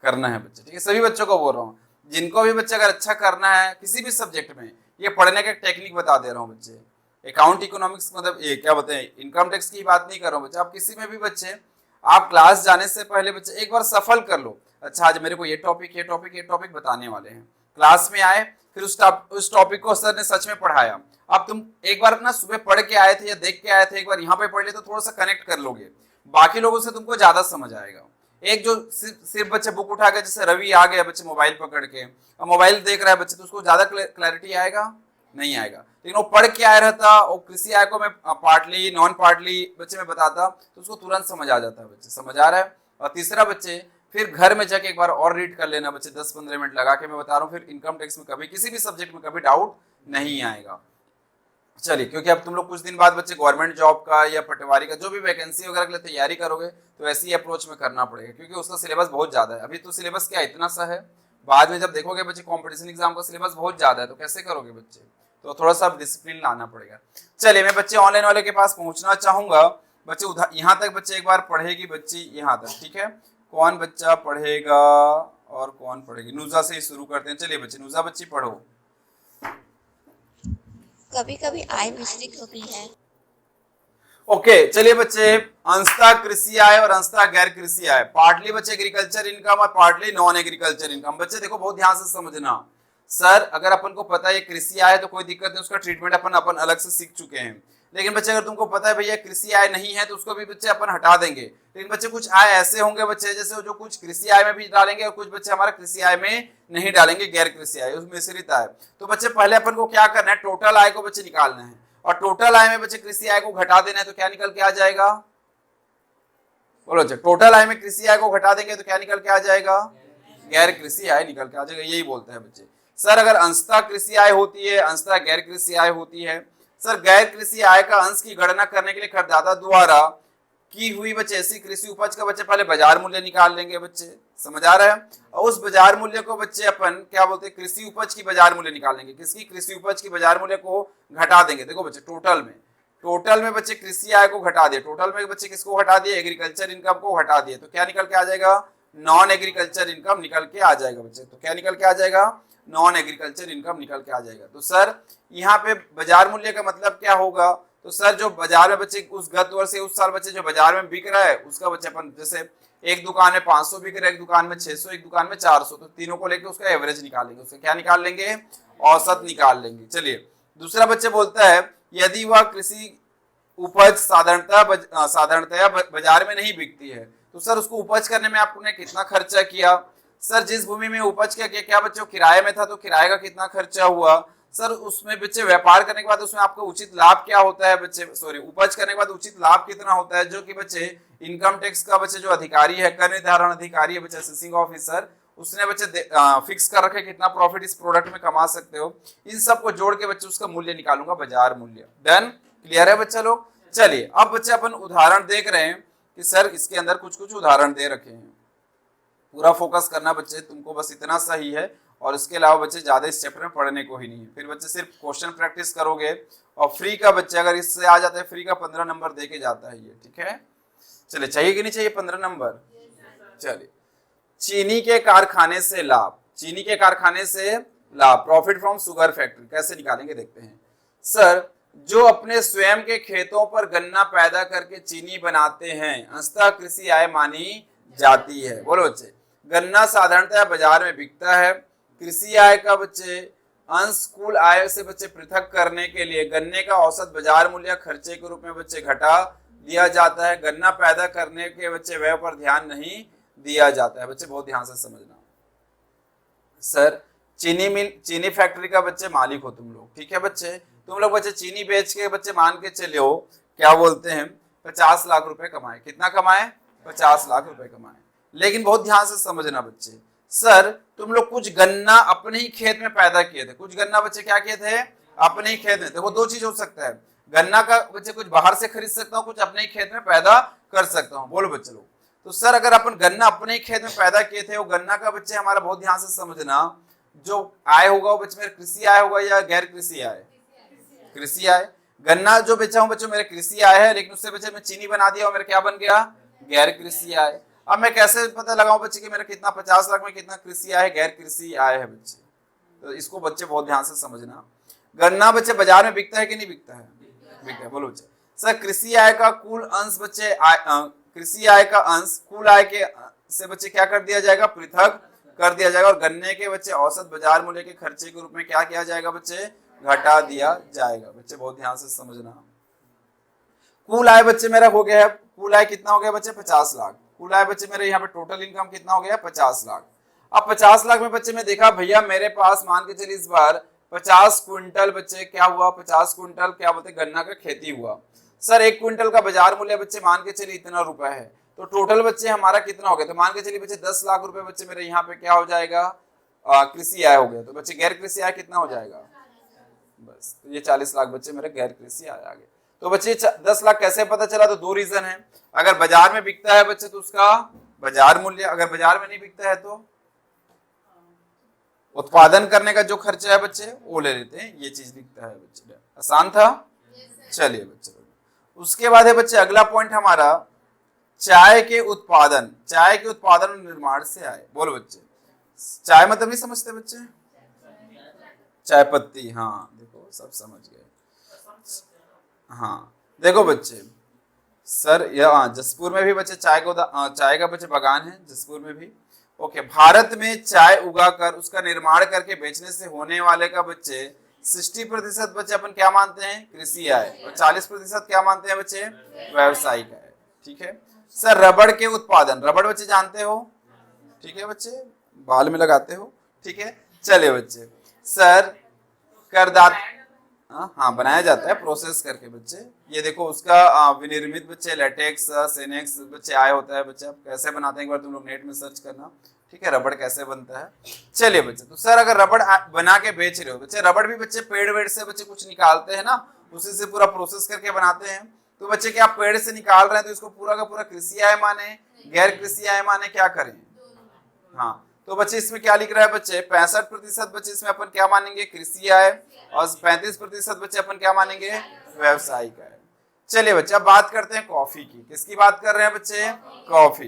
करना है बच्चे। ठीक है, सभी बच्चों को बोल रहा हूँ, जिनको भी बच्चे अगर अच्छा करना है किसी भी सब्जेक्ट में, ये पढ़ने का टेक्निक बता दे रहा हूँ बच्चे। अकाउंट इकोनॉमिक्स मतलब ये क्या बताएं, इनकम टैक्स की बात नहीं कर रहा हूँ बच्चे, आप किसी में भी बच्चे, आप क्लास जाने से पहले बच्चे एक बार सफल कर लो। अच्छा आज मेरे को ये टॉपिक बताने वाले हैं। क्लास में आए, फिर उस टॉपिक को सर ने सच में पढ़ाया। अब तुम एक बार अपना सुबह पढ़ के आए थे या देख के आए थे, एक बार यहाँ पे पढ़ ले तो थोड़ा सा कनेक्ट कर लोगे, बाकी लोगों से तुमको ज्यादा समझ आएगा। एक जो सिर्फ बच्चे बुक उठा के, जैसे रवि आ गया बच्चे मोबाइल पकड़ के, अब मोबाइल देख रहा है बच्चे, तो उसको ज्यादा क्लैरिटी आएगा? नहीं आएगा। लेकिन वो पढ़ के आया रहता, वो कृषि आय को मैं पार्टली नॉन पार्टली बच्चे में बताता, तो उसको तुरंत समझ आ जाता है बच्चे। समझ आ रहा है? और तीसरा बच्चे, फिर घर में जाके एक बार और रीड कर लेना बच्चे, 10-15 मिनट लगा के। मैं बता रहा हूँ फिर इनकम टैक्स में कभी किसी भी सब्जेक्ट में कभी डाउट नहीं आएगा। चलिए, क्योंकि अब तुम लोग कुछ दिन बाद बच्चे गवर्नमेंट जॉब का या पटवारी का जो भी वैकेंसी वगैरह के लिए तैयारी करोगे तो ऐसी अप्रोच में करना पड़ेगा, क्योंकि उसका सिलेबस बहुत ज्यादा है। अभी तो सिलेबस क्या इतना सा है, बाद में जब देखोगे बच्चे कॉम्पिटिशन एग्जाम का सिलेबस बहुत ज्यादा है, तो कैसे करोगे बच्चे, तो थोड़ा सा डिसिप्लिन लाना पड़ेगा। चलिए, मैं बच्चे ऑनलाइन वाले के पास पहुंचना चाहूंगा। बच्चे यहाँ तक बच्चे एक बार पढ़ेगी बच्ची यहाँ तक, ठीक है। कौन बच्चा पढ़ेगा और कौन पढ़ेगी? नुजा से ही शुरू करते हैं। चलिए बच्चे, नुजा बच्ची पढ़ो। कभी कभी आय मिश्रित होती है। ओके, चलिए बच्चे, अंशतः कृषि आय और अंशतः गैर कृषि आय, पार्टली बच्चे एग्रीकल्चर इनकम और पार्टली नॉन एग्रीकल्चर इनकम। बच्चे देखो बहुत ध्यान से समझना। सर अगर अपन को पता है कृषि आय तो कोई दिक्कत नहीं, उसका ट्रीटमेंट अपन अलग से सीख चुके हैं। लेकिन बच्चे अगर तुमको पता है भैया कृषि आय नहीं है तो उसको भी बच्चे अपन हटा देंगे। लेकिन बच्चे कुछ आय ऐसे होंगे बच्चे, जैसे जो कुछ कृषि आय में भी डालेंगे और कुछ बच्चे हमारा कृषि आय में नहीं डालेंगे, गैर कृषि आय, उसमें मिश्रित आय। तो बच्चे पहले अपन को क्या करना है, टोटल आय को बच्चे निकालना है, और टोटल आय में बच्चे कृषि आय को घटा देना है। तो क्या निकल के आ जाएगा? बोलो बच्चे, टोटल आय में कृषि आय को घटा देंगे तो क्या निकल के आ जाएगा? गैर कृषि आय निकल के आ जाएगा। यही बोलते हैं बच्चे। सर अगर अंशतः कृषि आय होती है, अंशतः गैर कृषि आय होती है। सर गैर कृषि आय का अंश की गणना करने के लिए करदाता द्वारा की हुई बच्चे ऐसी कृषि उपज का बच्चे पहले बाजार मूल्य निकाल लेंगे बच्चे, समझ आ रहा है। और उस बाजार मूल्य को बच्चे अपन क्या बोलते हैं, कृषि उपज की बाजार मूल्य निकाल लेंगे। किसकी? कृषि उपज की बाजार मूल्य को घटा देंगे। देखो बच्चे, टोटल में बच्चे कृषि आय को घटा दिए, टोटल में बच्चे किसको घटा दिए? एग्रीकल्चर इनकम को घटा दिए। तो क्या निकल के आ जाएगा? नॉन एग्रीकल्चर इनकम निकल के आ जाएगा बच्चे। तो क्या निकल के आ जाएगा? नॉन एग्रीकल्चर इनकम निकल के आ जाएगा। तो सर यहाँ पे बाजार मूल्य का मतलब क्या होगा? तो सर जो बाजार में बच्चे उस गत वर्ष से उस साल बच्चे जो बाजार में बिक रहा है उसका बच्चे अपन, जैसे एक दुकान में 500 बिक रहा है, एक दुकान में 600, एक दुकान में 400, तो तीनों को लेके उसका एवरेज निकालेंगे। उसका क्या निकाल लेंगे? औसत निकाल लेंगे। चलिए, दूसरा बच्चे बोलता है यदि वह कृषि उपज साधारणतया बाजार में नहीं बिकती है तो सर उसको उपज करने में आपने कितना खर्चा किया? सर जिस भूमि में उपज किया क्या बच्चों किराए में था, तो किराए का कितना खर्चा हुआ? सर उसमें बच्चे व्यापार करने के बाद उसमें आपका उचित लाभ क्या होता है बच्चे, सॉरी उपज करने के बाद उचित लाभ कितना होता है, जो कि बच्चे इनकम टैक्स का बच्चे जो अधिकारी है, कर निर्धारण अधिकारी है बच्चे, असेसिंग ऑफिसर, उसने बच्चे फिक्स कर रखे कितना प्रॉफिट इस प्रोडक्ट में कमा सकते हो। इन सबको जोड़ के बच्चे उसका मूल्य निकालूंगा, बाजार मूल्य। डन? क्लियर है बच्चा लोग? चलिए, अब बच्चे अपन उदाहरण देख रहे हैं कि सर इसके अंदर कुछ उदाहरण दे रखे हैं। पूरा फोकस करना बच्चे, तुमको बस इतना सही है, और इसके अलावा बच्चे ज्यादा इस चैप्टर में पढ़ने को ही नहीं है। फिर बच्चे सिर्फ क्वेश्चन प्रैक्टिस करोगे, और फ्री का बच्चे अगर इससे आ जाता है फ्री का 15 नंबर दे के जाता है ये, ठीक है। चलिए, चाहिए कि नहीं चाहिए 15 नंबर? चलिए, चीनी के कारखाने से लाभ, चीनी के कारखाने से लाभ, प्रॉफिट फ्रॉम शुगर फैक्ट्री कैसे निकालेंगे देखते हैं। सर जो अपने स्वयं के खेतों पर गन्ना पैदा करके चीनी बनाते हैं अंशतः कृषि आय मानी जाती है। बोलो बच्चे, गन्ना साधारणतः बाजार में बिकता है। कृषि आय का बच्चे अंश कुल आय से बच्चे पृथक करने के लिए गन्ने का औसत बाजार मूल्य खर्चे के रूप में बच्चे घटा दिया जाता है। गन्ना पैदा करने के बच्चे व्यय पर ध्यान नहीं दिया जाता है। बच्चे बहुत ध्यान से समझना। सर चीनी फैक्ट्री का बच्चे मालिक हो तुम लोग, ठीक है बच्चे। तुम लोग बच्चे चीनी बेच के बच्चे मान के चले हो, क्या बोलते हैं, 50 लाख रुपए कमाए। कितना कमाए? 50 लाख रुपए कमाए। लेकिन बहुत ध्यान से समझना बच्चे, सर तुम लोग कुछ गन्ना अपने ही खेत में पैदा किए थे। कुछ गन्ना बच्चे क्या किए थे? अपने ही खेत में। देखो दो चीज हो सकता है, गन्ना का बच्चे कुछ बाहर से खरीद सकता हूँ, कुछ अपने ही खेत में पैदा कर सकता हूँ। बोलो बच्चे लोग। तो सर अगर अपन गन्ना अपने ही खेत में पैदा किए थे, वो गन्ना का बच्चे हमारा बहुत ध्यान से समझना, जो आय होगा वो बच्चे मेरे कृषि आय होगा या गैर कृषि आय? कृषि आय। गन्ना जो बेचा हूं बच्चों मेरे कृषि आय है, लेकिन उससे बच्चे मैं चीनी बना दिया और मेरा क्या बन गया? गैर कृषि आय। अब मैं कैसे पता लगाऊं बच्चे कि मेरा कितना 50 लाख में कितना कृषि आय है, गैर कृषि आय है बच्चे? तो इसको बच्चे बहुत ध्यान से समझना। गन्ना बच्चे बाजार में बिकता है कि नहीं बिकता है? बिकता है। बोलो बच्चे। सर कृषि आय का कुल अंश बच्चे कृषि आय का अंश कुल आय के से बच्चे क्या कर दिया जाएगा? पृथक कर दिया जाएगा, और गन्ने के बच्चे औसत बाजार मूल्य के खर्चे के रूप में क्या किया जाएगा बच्चे? घटा दिया जाएगा। बच्चे बहुत ध्यान से समझना। कुल आय बच्चे मेरा हो गया है, कुल आय कितना हो गया बच्चे? 50 लाख। कुल आय बच्चे मेरे यहाँ पे टोटल इनकम कितना हो गया? 50 लाख। अब 50 लाख में बच्चे मैं देखा भैया मेरे पास मान के चलिए इस बार 50 क्विंटल बच्चे क्या हुआ? 50 क्विंटल क्या बोलते गन्ना का खेती हुआ। सर 1 क्विंटल का बाजार मूल्य बच्चे मान के चलिए इतना रुपए है। तो टोटल बच्चे हमारा कितना हो गया, तो मान के चलिए बच्चे 10 लाख रुपए बच्चे मेरे यहाँ पे क्या हो जाएगा, कृषि आय हो गया। तो बच्चे गैर कृषि आय कितना हो जाएगा, बस तो ये 40 लाख बच्चे मेरे गैर कृषि आय आ गए। तो बच्चे 10 लाख कैसे पता चला, तो दो रीजन है। अगर बाजार में बिकता है बच्चे तो उसका बाजार मूल्य, अगर बाजार में नहीं बिकता है तो उत्पादन करने का जो खर्चा है बच्चे वो ले लेते हैं, ये चीज दिखता है बच्चे। आसान था। चलिए बच्चे, उसके बाद है बच्चे अगला पॉइंट हमारा चाय के उत्पादन, चाय के उत्पादन और निर्माण से आए। बोलो बच्चे, चाय मतलब नहीं समझते बच्चे, चाय पत्ती, हाँ देखो सब समझ गए। हाँ देखो बच्चे, सर यह जसपुर में भी बच्चे चाय का बच्चे बागान है जसपुर में भी। ओके, भारत में चाय उगाकर उसका निर्माण करके बेचने से होने वाले का बच्चे 60% बच्चे अपन क्या मानते हैं, कृषि आय, और 40% क्या मानते हैं बच्चे, व्यावसायिक आय। ठीक है सर, रबड़ के उत्पादन, रबड़ बच्चे जानते हो, ठीक है बच्चे, बाल में लगाते हो, ठीक है। चले बच्चे, सर करदाता, हाँ बनाया जाता है प्रोसेस करके बच्चे। ये देखो उसका विनिर्मित बच्चे लेटेक्स सेनेक्स बच्चे आय होता है बच्चे। आप कैसे बनाते हैं एक बार तुम लोग नेट में सर्च करना, ठीक है, रबड़ कैसे बनता है। चलिए बच्चे, तो सर अगर रबड़ बना के बेच रहे हो बच्चे, रबड़ भी बच्चे पेड़ वेड़ से बच्चे कुछ निकालते हैं ना, उसी से पूरा प्रोसेस करके बनाते हैं। तो बच्चे क्या आप पेड़ से निकाल रहे हैं तो इसको पूरा का पूरा कृषि आय माने, गैर कृषि आय माने, क्या करें। हाँ तो बच्चे इसमें क्या लिख रहा है बच्चे, 65% बच्चे इसमें अपन क्या मानेंगे, कृषि आय, और 35% बच्चे अपन क्या मानेंगे, व्यावसायिक आय। चलिए बच्चे, अब बात करते हैं कॉफी की। किसकी बात कर रहे हैं बच्चे, कॉफी।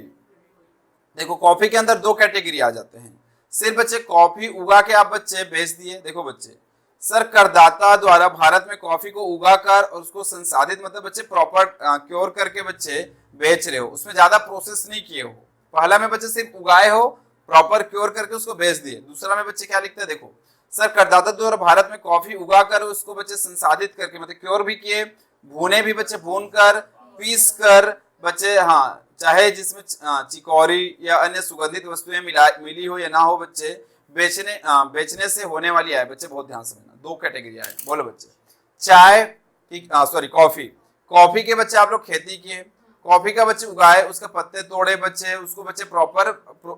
देखो कॉफी के अंदर दो कैटेगरी आ जाते हैं। सिर्फ बच्चे कॉफी उगा के आप बच्चे बेच दिए। देखो बच्चे, सर करदाता द्वारा भारत में कॉफी को उगाकर और उसको संसाधित मतलब बच्चे प्रॉपर क्योर करके बच्चे बेच रहे हो, उसमें ज्यादा प्रोसेस नहीं किए हो। पहला में बच्चे सिर्फ उगाए हो, प्रॉपर क्योर करके उसको बेच दिए। दूसरा में बच्चे क्या लिखते हैं, देखो सर करदाता द्वारा भारत में कॉफी उगाकर उसको बच्चे संसाधित करके मतलब क्योर भी किए, भूने भी बच्चे, भून कर, पीस कर बच्चे, हाँ चाहे जिसमें चिकौरी या अन्य सुगंधित वस्तुएं मिली हो या ना हो बच्चे, बेचने से होने वाली आय। बच्चे बहुत ध्यान से लेना, दो कैटेगरी आय। बोलो बच्चे, चाय की सॉरी कॉफी के बच्चे आप लोग खेती किए, कॉफी का बच्चे उगाए, उसका पत्ते तोड़े बच्चे, उसको बच्चे प्रॉपर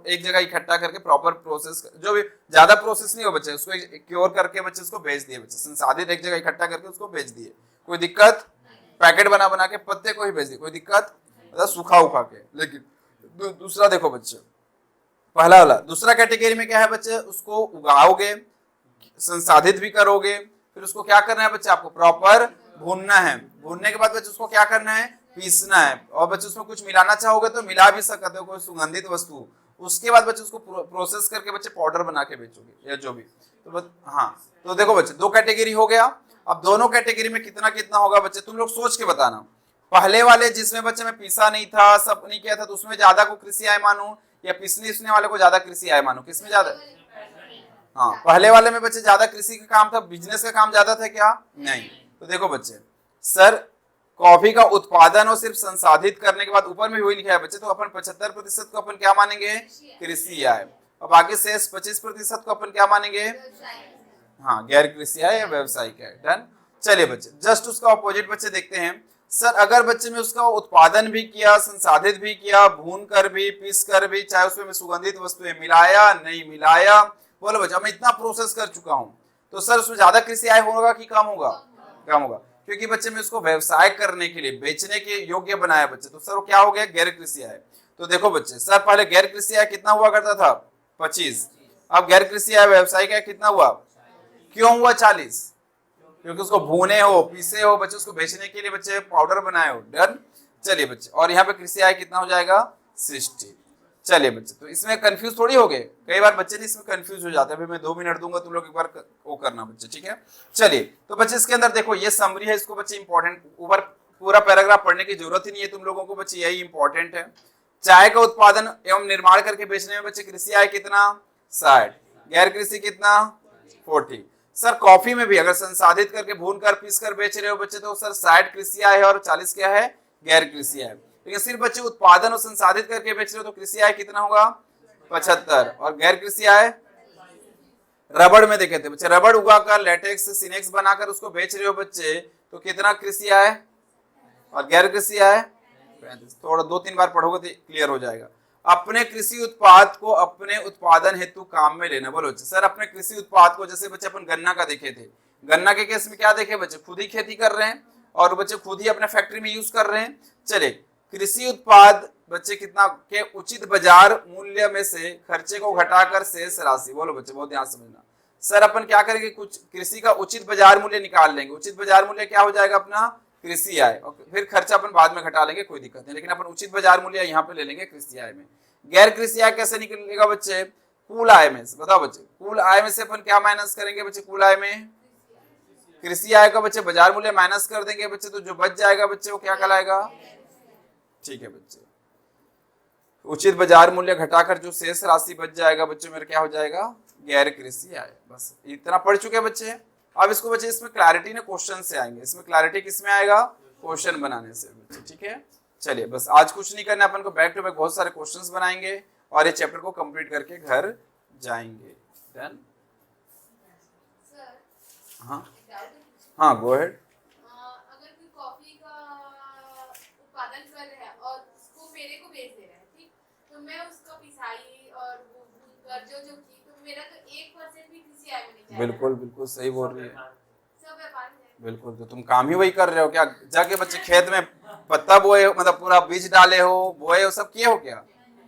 एक जगह इकट्ठा करके प्रॉपर प्रोसेस, जो भी ज्यादा प्रोसेस नहीं हो बच्चे, उसको क्योर करके बच्चे उसको बेच दिए बच्चे, संसाधित एक जगह इकट्ठा करके उसको बेच दिए। कोई दिक्कत, पैकेट बना बना के पत्ते को ही बेच दिए, कोई दिक्कत, मतलब सूखा उखा के। लेकिन दूसरा देखो बच्चे, पहला वाला, दूसरा कैटेगरी में क्या है बच्चे, उसको उगाओगे, संसाधित भी करोगे, फिर उसको क्या करना है बच्चे, आपको प्रॉपर भूनना है। भूनने के बाद बच्चे उसको क्या करना है, पीसना है, और बच्चे उसमें कुछ मिलाना चाहोगे तो मिला भी सकते हो, कोई सुगंधित वस्तु। उसके बाद बच्चे उसको प्रोसेस करके बच्चे पाउडर बना के बेचोगे या जो भी। तो हाँ तो देखो बच्चे, दो कैटेगरी हो गया। अब दोनों कैटेगरी में कितना कितना होगा बच्चे, तुम लोग सोच के बताना। पहले वाले जिसमें बच्चे मैं पीसा नहीं था, सब नहीं किया था, तो उसमें ज्यादा को कृषि आय मानू या पीसने वाले को ज्यादा कृषि आय मानू, किसमें ज्यादा। हाँ पहले वाले में बच्चे ज्यादा कृषि का काम था, बिजनेस का काम ज्यादा था क्या, नहीं। तो देखो बच्चे, सर कॉफी का उत्पादन और सिर्फ संसाधित करने के बाद ऊपर में वही लिखा है बच्चे, तो अपन 75% को अपन क्या मानेंगे, कृषि आय, और बाकी शेष 25% को अपन क्या मानेंगे, हाँ गैर कृषि आय या व्यवसायिक आय। डन। चलिए बच्चे, जस्ट उसका ऑपोजिट बच्चे देखते हैं। सर अगर बच्चे में उसका उत्पादन भी किया, संसाधित भी किया, भून कर भी, पीस कर भी, चाहे उसमें सुगंधित वस्तुएं मिलाया नहीं मिलाया, बोलो बच्चा मैं इतना प्रोसेस कर चुका हूं, तो सर उसमें ज्यादा कृषि आय होगा कि कम होगा, कम होगा, क्योंकि बच्चे में उसको व्यवसाय करने के लिए, बेचने के योग्य बनाया बच्चे, तो सर वो क्या हो गया, गैर कृषि आय। तो देखो बच्चे, सर पहले गैर कृषि आय कितना हुआ करता था, 25, अब गैर कृषि आय व्यवसायिक आय कितना हुआ, क्यों हुआ 40, क्योंकि उसको भूने हो, पीसे हो बच्चे, उसको बेचने के लिए बच्चे पाउडर बनाए हो। डन। चलिए बच्चे, और यहाँ पे कृषि आय कितना हो जाएगा, 60। चलिए बच्चे, तो इसमें कंफ्यूज थोड़ी हो गए, कई बार बच्चे नहीं इसमें कंफ्यूज हो जाते हैं। अभी मैं 2 मिनट दूंगा, तुम लोग एक बार वो करना बच्चे, ठीक है। चलिए, तो बच्चे इसके अंदर देखो ये समरी है, इसको बच्चे इंपॉर्टेंट, ऊपर पूरा पैराग्राफ पढ़ने की जरूरत ही नहीं है तुम लोगों को बच्चे, यही इंपॉर्टेंट है। चाय का उत्पादन एवं निर्माण करके बेचने में बच्चे कृषि आय कितना, 60, गैर कृषि कितना, 40। सर कॉफी में भी अगर संसाधित करके भून कर पीस कर बेच रहे हो बच्चे, तो सर 60 कृषि आय है और 40 क्या है, गैर कृषि आय। लेकिन सिर्फ बच्चे उत्पादन और संसाधित करके बेच रहे हो तो कृषि आय कितना होगा, 75, और गैर कृषि आय। रबड़ में देखे थे बच्चे, रबड़ उगाकर लेटेक्स सिनेक्स बनाकर उसको बेच रहे हो बच्चे, तो कितना कृषि आय और गैर कृषि आय, 35। थोड़ा 2-3 बार पढ़ोगे तो क्लियर हो जाएगा। अपने कृषि उत्पाद को अपने उत्पादन हेतु काम में लेना। बोलो सर, अपने कृषि उत्पाद को, जैसे बच्चे अपन गन्ना का देखे थे, गन्ना के केस में क्या देखे बच्चे, खुद ही खेती कर रहे हैं और बच्चे खुद ही अपने फैक्ट्री में यूज कर रहे हैं। चले, कृषि उत्पाद बच्चे कितना के उचित बाजार मूल्य में से खर्चे को घटाकर शेष राशि। बोलो बच्चे, बहुत ध्यान समझना। सर अपन क्या करेंगे, कुछ कृषि का उचित बाजार मूल्य निकाल लेंगे। उचित बाजार मूल्य क्या हो जाएगा अपना, कृषि आय, और फिर खर्चा अपन बाद में घटा लेंगे, कोई दिक्कत नहीं, लेकिन अपन उचित बाजार मूल्य यहाँ पे ले लेंगे कृषि आय में। गैर कृषि आय कैसे निकलेगा बच्चे, कुल आय में से। बताओ बच्चे, कुल आय में से अपन क्या माइनस करेंगे बच्चे, कुल आय में कृषि आय का बच्चे बाजार मूल्य माइनस कर देंगे बच्चे, तो जो बच जाएगा बच्चे वो क्या कहलाएगा, ठीक है बच्चे, उचित बाजार मूल्य घटाकर जो शेष राशि बच जाएगा बच्चों मेरा क्या हो जाएगा, गैर कृषि आय। बस इतना पढ़ चुके बच्चे। अब इसको बच्चे इसमें क्लैरिटी ना क्वेश्चन से आएंगे, इसमें क्लैरिटी किसमें आएगा, क्वेश्चन बनाने से बच्चे, ठीक है। चलिए बस आज कुछ नहीं करना, अपन को बैक टू बैक बहुत सारे क्वेश्चंस बनाएंगे और ये चैप्टर को कंप्लीट करके घर जाएंगे। डन। हाँ हाँ, गो अहेड। अगर कोई कॉफी का उत्पादन कर रहा है और उसको मेरे को बेच दे रहा है, ठीक, तो मैं उसका पिसाई और वो कर जो की, तो मेरा तो 1% भी किसी आय में नहीं जाएगा। बिल्कुल बिल्कुल सही बोल रही है, सब व्यापार में। बिल्कुल। तो तुम काम ही वही कर रहे हो क्या, जाके बच्चे खेत में पत्ता बोए हो, मतलब पूरा बीज डाले हो, बोए हो, सब किए हो क्या,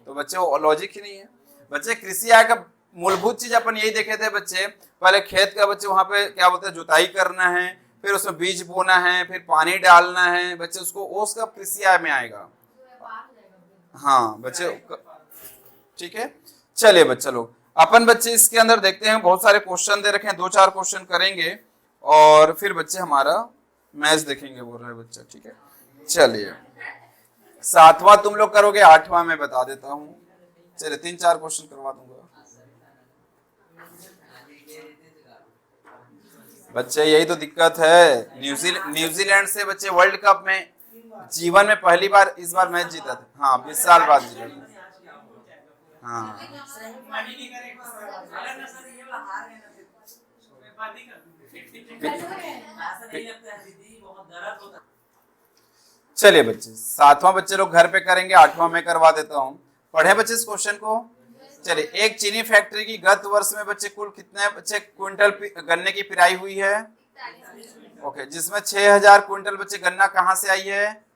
तो बच्चे वो लॉजिक ही नहीं है। बच्चे कृषि आय का मूलभूत चीज अपन यही देखे थे बच्चे, पहले खेत का बच्चे वहां पे क्या बोलते हैं, जुताई करना है, फिर उसमें बीज बोना है, फिर पानी डालना है बच्चे, उसको ओस का कृषि आय में आएगा। हाँ बच्चे, ठीक है। चलिए बच्चा लोग, अपन बच्चे इसके अंदर देखते हैं, बहुत सारे क्वेश्चन दे रखे हैं, 2-4 क्वेश्चन करेंगे और फिर बच्चे हमारा मैच देखेंगे बोल रहे हैं बच्चा, ठीक है। चलिए 7वां तुम लोग करोगे, 8वां मैं बता देता हूँ। चलिए 3-4 क्वेश्चन करवा दूंगा बच्चे, यही तो दिक्कत है। न्यूजीलैंड से बच्चे वर्ल्ड कप में जीवन में पहली बार इस बार मैच जीता था। हाँ 20 साल बाद जीता था। हाँ चलिए बच्चे, 7वां बच्चे लोग घर पे करेंगे, 8वां मैं करवा देता हूँ। पढ़े बच्चे इस क्वेश्चन को। चलिए, एक चीनी फैक्ट्री की गत वर्ष में बच्चे कुल कितने बच्चे क्विंटल गन्ने की पिराई हुई है, ओके, जिसमें 6000 क्विंटल बच्चे गन्ना कहाँ से आई है,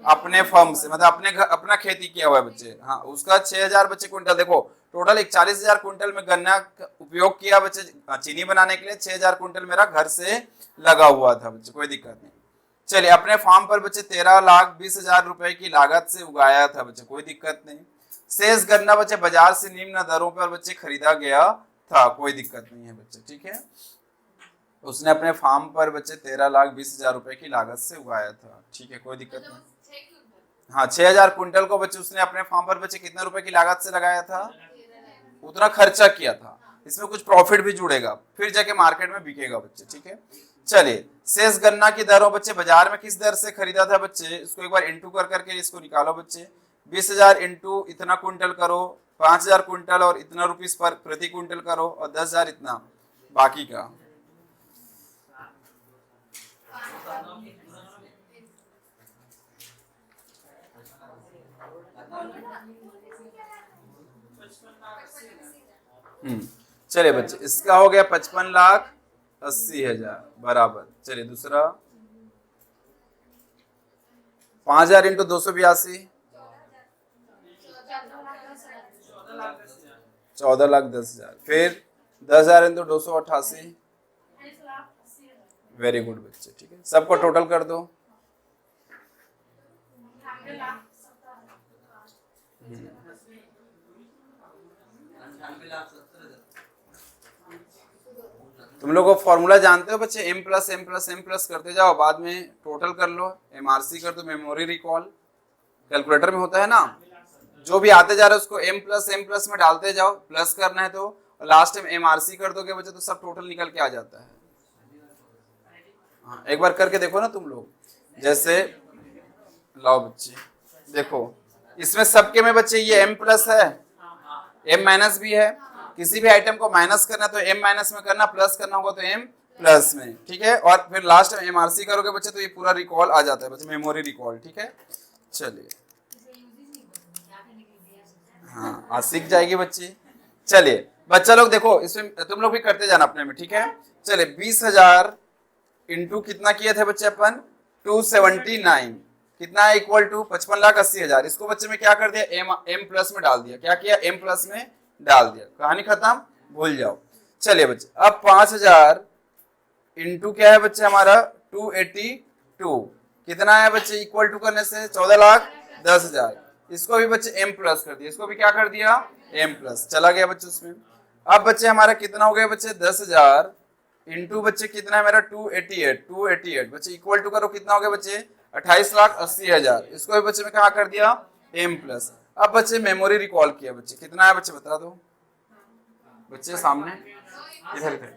अपने फर्म से, मतलब अपना खेती किया हुआ है बच्चे। हाँ उसका 6000 बच्चे क्विंटल, देखो टोटल 41,000 क्विंटल में गन्ना उपयोग किया बच्चे चीनी बनाने के लिए, 6000 क्विंटल मेरा घर से लगा हुआ था बच्चे, कोई दिक्कत नहीं। चलिए, अपने फार्म पर बच्चे 13,20,000 रुपए की लागत से उगाया था बच्चे, कोई दिक्कत नहीं। शेष गन्ना बच्चे बाजार से निम्न दरों पर बच्चे खरीदा गया था, कोई दिक्कत नहीं है बच्चे, ठीक है। उसने अपने फार्म पर बच्चे 13,20,000 रुपए की लागत से उगाया था, ठीक है, कोई दिक्कत नहीं। हाँ 6000 क्विंटल को बच्चे उसने अपने फार्म पर बच्चे कितने रुपए की लागत से लगाया था, उतना खर्चा किया था। इसमें कुछ प्रॉफिट भी जुड़ेगा, फिर जाके मार्केट में बिकेगा बच्चे, ठीक है। चलिए, शेष गन्ना की दरों बच्चे बाजार में किस दर से खरीदा था बच्चे, इसको एक बार इंटू कर करके इसको निकालो बच्चे। 20,000 इंटू इतना क्विंटल करो, 5,000 क्विंटल और इतना रुपीस पर प्रति क्विंटल करो, और 10,000 इतना बाकी का। चलिए बच्चे, इसका हो गया 55,80,000 बराबर। चलिए दूसरा, 5,000 इंटू 282, 14,10,000, फिर 10,000 इंटू 288, वेरी गुड बच्चे, ठीक है। सबको टोटल कर दो। तुम लोग फॉर्मूला जानते हो बच्चे, m plus m plus m plus करते जाओ, बाद में टोटल कर लो, MRC कर दो, मेमोरी रिकॉल, कैलकुलेटर में होता है ना, जो भी आते जा रहे हैं उसको m प्लस में डालते जाओ, प्लस करना है तो, और लास्ट में MRC कर दोगे बच्चे तो सब टोटल निकल के आ जाता है। हाँ एक बार करके देखो ना तुम लोग, जैसे लाओ बच्चे देखो, इसमें सबके में बच्चे ये m प्लस है, m माइनस भी है, किसी भी आइटम को माइनस करना तो m माइनस में करना, प्लस करना होगा तो m प्लस में, ठीक है। और फिर लास्ट में MRC करोगे बच्चे तो ये पूरा रिकॉल आ जाता है बच्चे, मेमोरी रिकॉल, ठीक है। चलिए, हाँ आज सीख जाएगी बच्ची। चलिए बच्चा लोग देखो, इसमें तुम लोग भी करते जाना अपने में, ठीक है। चलिए 20,000 इंटू कितना किए थे बच्चे अपन, 279, कितना है इक्वल टू 55,80,000। इसको बच्चे में क्या कर दिया, एम प्लस में डाल दिया। क्या किया, एम प्लस में डाल दिया, कहानी खत्म, भूल जाओ। चलिए बच्चे, अब 5,000 इंटू क्या है बच्चे हमारा 282, कितना है बच्चे इक्वल टू करने से 14,10,000। इसको भी बच्चे एम प्लस कर दिया, इसको भी क्या कर दिया, एम प्लस, चला गया बच्चे उसमें। अब बच्चे हमारा कितना हो गया बच्चे 10,000 इंटू बच्चे कितना है मेरा 288 बच्चे इक्वल टू करो कितना हो गया बच्चे 28,80,000। इसको भी बच्चे में कहा कर दिया एम प्लस। अब बच्चे मेमोरी रिकॉल किया बच्चे, कितना है बच्चे बता दो बच्चे सामने, इधर इधर,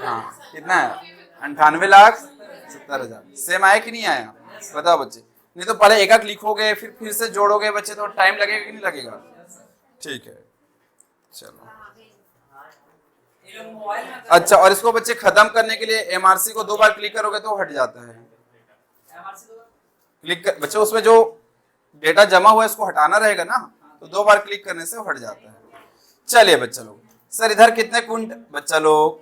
हाँ कितना है 98,70,000। सेम आया कि नहीं आया बताओ बच्चे, नहीं तो पहले एक लिखोगे फिर से जोड़ोगे बच्चे तो टाइम लगेगा कि नहीं लगेगा, ठीक है चलो। अच्छा, और इसको बच्चे खत्म करने के लिए एमआरसी को 2 बार क्लिक करोगे तो हट जाता है। क्लिक कर बच्चे, उसमें जो डेटा जमा हुआ है इसको हटाना रहेगा ना, तो 2 बार क्लिक करने से हट जाता है। चलिए बच्चा लोग, सर इधर कितने कुंटल बच्चा लोग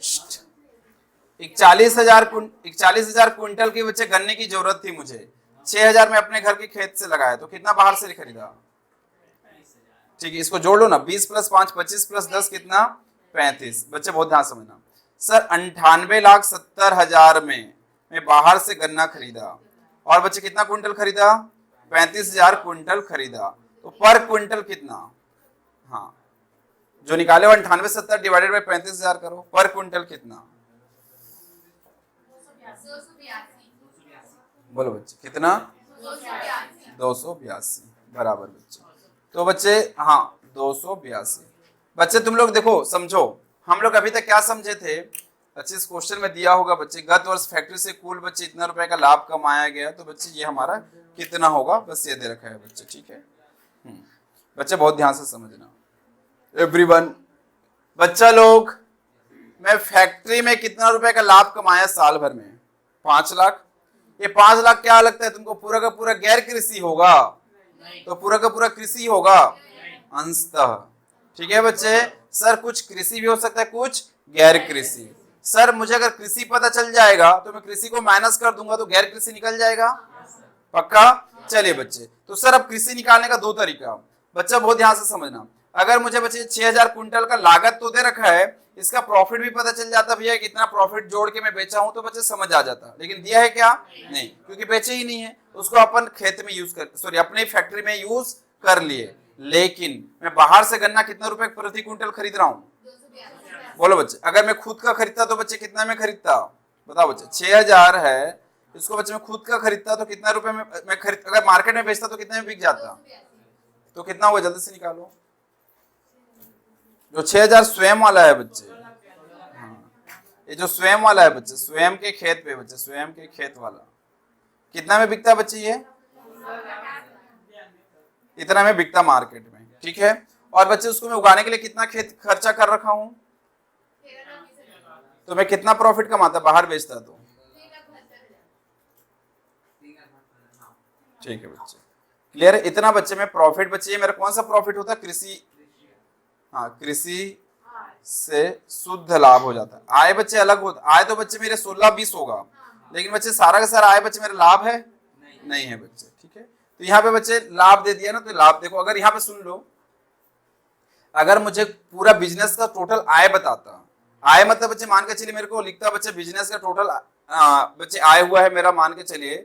41,000 कुंटल की बच्चे गन्ने की जरूरत थी मुझे, 6,000 में अपने घर के खेत से लगाया, तो कितना बाहर से खरीदा, ठीक है इसको जोड़ लो ना, 20 + 5 25 + 10 कितना 35। बच्चे बहुत ध्यान समझना, सर 98,70,000 में मैं बाहर से गन्ना खरीदा, और बच्चे कितना कुंटल खरीदा 35,000 कुंटल खरीदा, तो पर कुंटल कितना, हाँ जो निकाले 98,70 डिवाइडेड बाय 35,000 करो, पर कुंटल कितना, बोलो बच्चे कितना 282 बराबर बच्चे। तो बच्चे हाँ 282। बच्चे तुम लोग देखो समझो, हम लोग अभी तक क्या समझे थे बच्चे, इस क्वेश्चन में दिया होगा बच्चे गत वर्ष फैक्ट्री से कुल बच्चे इतना रुपए का लाभ कमाया गया, तो बच्चे ये हमारा कितना होगा बस ये दे रखा है बच्चे, ठीक है। बच्चे बहुत ध्यान से समझना एवरीवन। बच्चा लोग, मैं फैक्ट्री में कितना रुपए का लाभ कमाया साल भर में 5 लाख। ये 5 लाख क्या लगता है तुमको, पूरा का पूरा गैर कृषि होगा, तो पूरा का पूरा कृषि होगा अंशतः, ठीक है बच्चे। सर कुछ कृषि भी हो सकता है कुछ गैर कृषि। सर मुझे अगर कृषि पता चल जाएगा तो मैं कृषि को माइनस कर दूंगा तो गैर कृषि निकल जाएगा, पक्का। चलिए बच्चे, तो सर अब कृषि निकालने का 2 तरीका, बच्चा बहुत ध्यान से समझना। अगर मुझे बच्चे 6,000 कुंटल का लागत तो दे रखा है, इसका प्रॉफिट भी पता चल जाता भैया कितना प्रॉफिट जोड़ के मैं बेचा हूं, तो बच्चे समझ आ जाता, लेकिन दिया है क्या नहीं, क्योंकि बेचे ही नहीं है, उसको अपन खेत में यूज कर, सॉरी अपनी फैक्ट्री में यूज कर लिए। लेकिन मैं बाहर से गन्ना कितना रुपए प्रति कुंटल खरीद रहा हूं, बोलो बच्चे। अगर मैं खुद का खरीदता तो बच्चे कितना में खरीदता बताओ बच्चे, 6,000 है, इसको बच्चे मैं खुद का खरीदता तो कितना रुपए में मैं खरीद, अगर मार्केट में बेचता तो कितने में बिक जाता, तो कितना हुआ जल्दी से निकालो। जो 6,000 स्वयं वाला है बच्चे, हाँ ये जो स्वयं वाला है बच्चे, स्वयं के खेत पे बच्चे, स्वयं के खेत वाला कितना में बिकता है बच्चे, ये इतना में बिकता मार्केट में, ठीक है। और बच्चे उसको मैं उगाने के लिए कितना खेत खर्चा कर रखा हूं, तो मैं कितना प्रॉफिट कमाता बाहर बेचता तो, ठीक है बच्चे क्लियर है इतना। बच्चे में प्रॉफिट बच्चे मेरा कौन सा प्रॉफिट होता है, कृषि, हाँ कृषि से शुद्ध लाभ हो जाता है। आय बच्चे अलग होता, आय तो बच्चे मेरे 16-20 होगा, लेकिन बच्चे सारा का सारा आय बच्चे मेरा लाभ है नहीं है बच्चे, ठीक है। तो यहाँ पे बच्चे लाभ दे दिया ना, तो लाभ देखो, अगर यहाँ पे सुन लो, अगर मुझे पूरा बिजनेस का टोटल आय बताता, आय मतलब बच्चे मान के चलिए मेरे को लिखता बच्चे बिजनेस का टोटल बच्चे आय हुआ है मेरा, मान के चलिए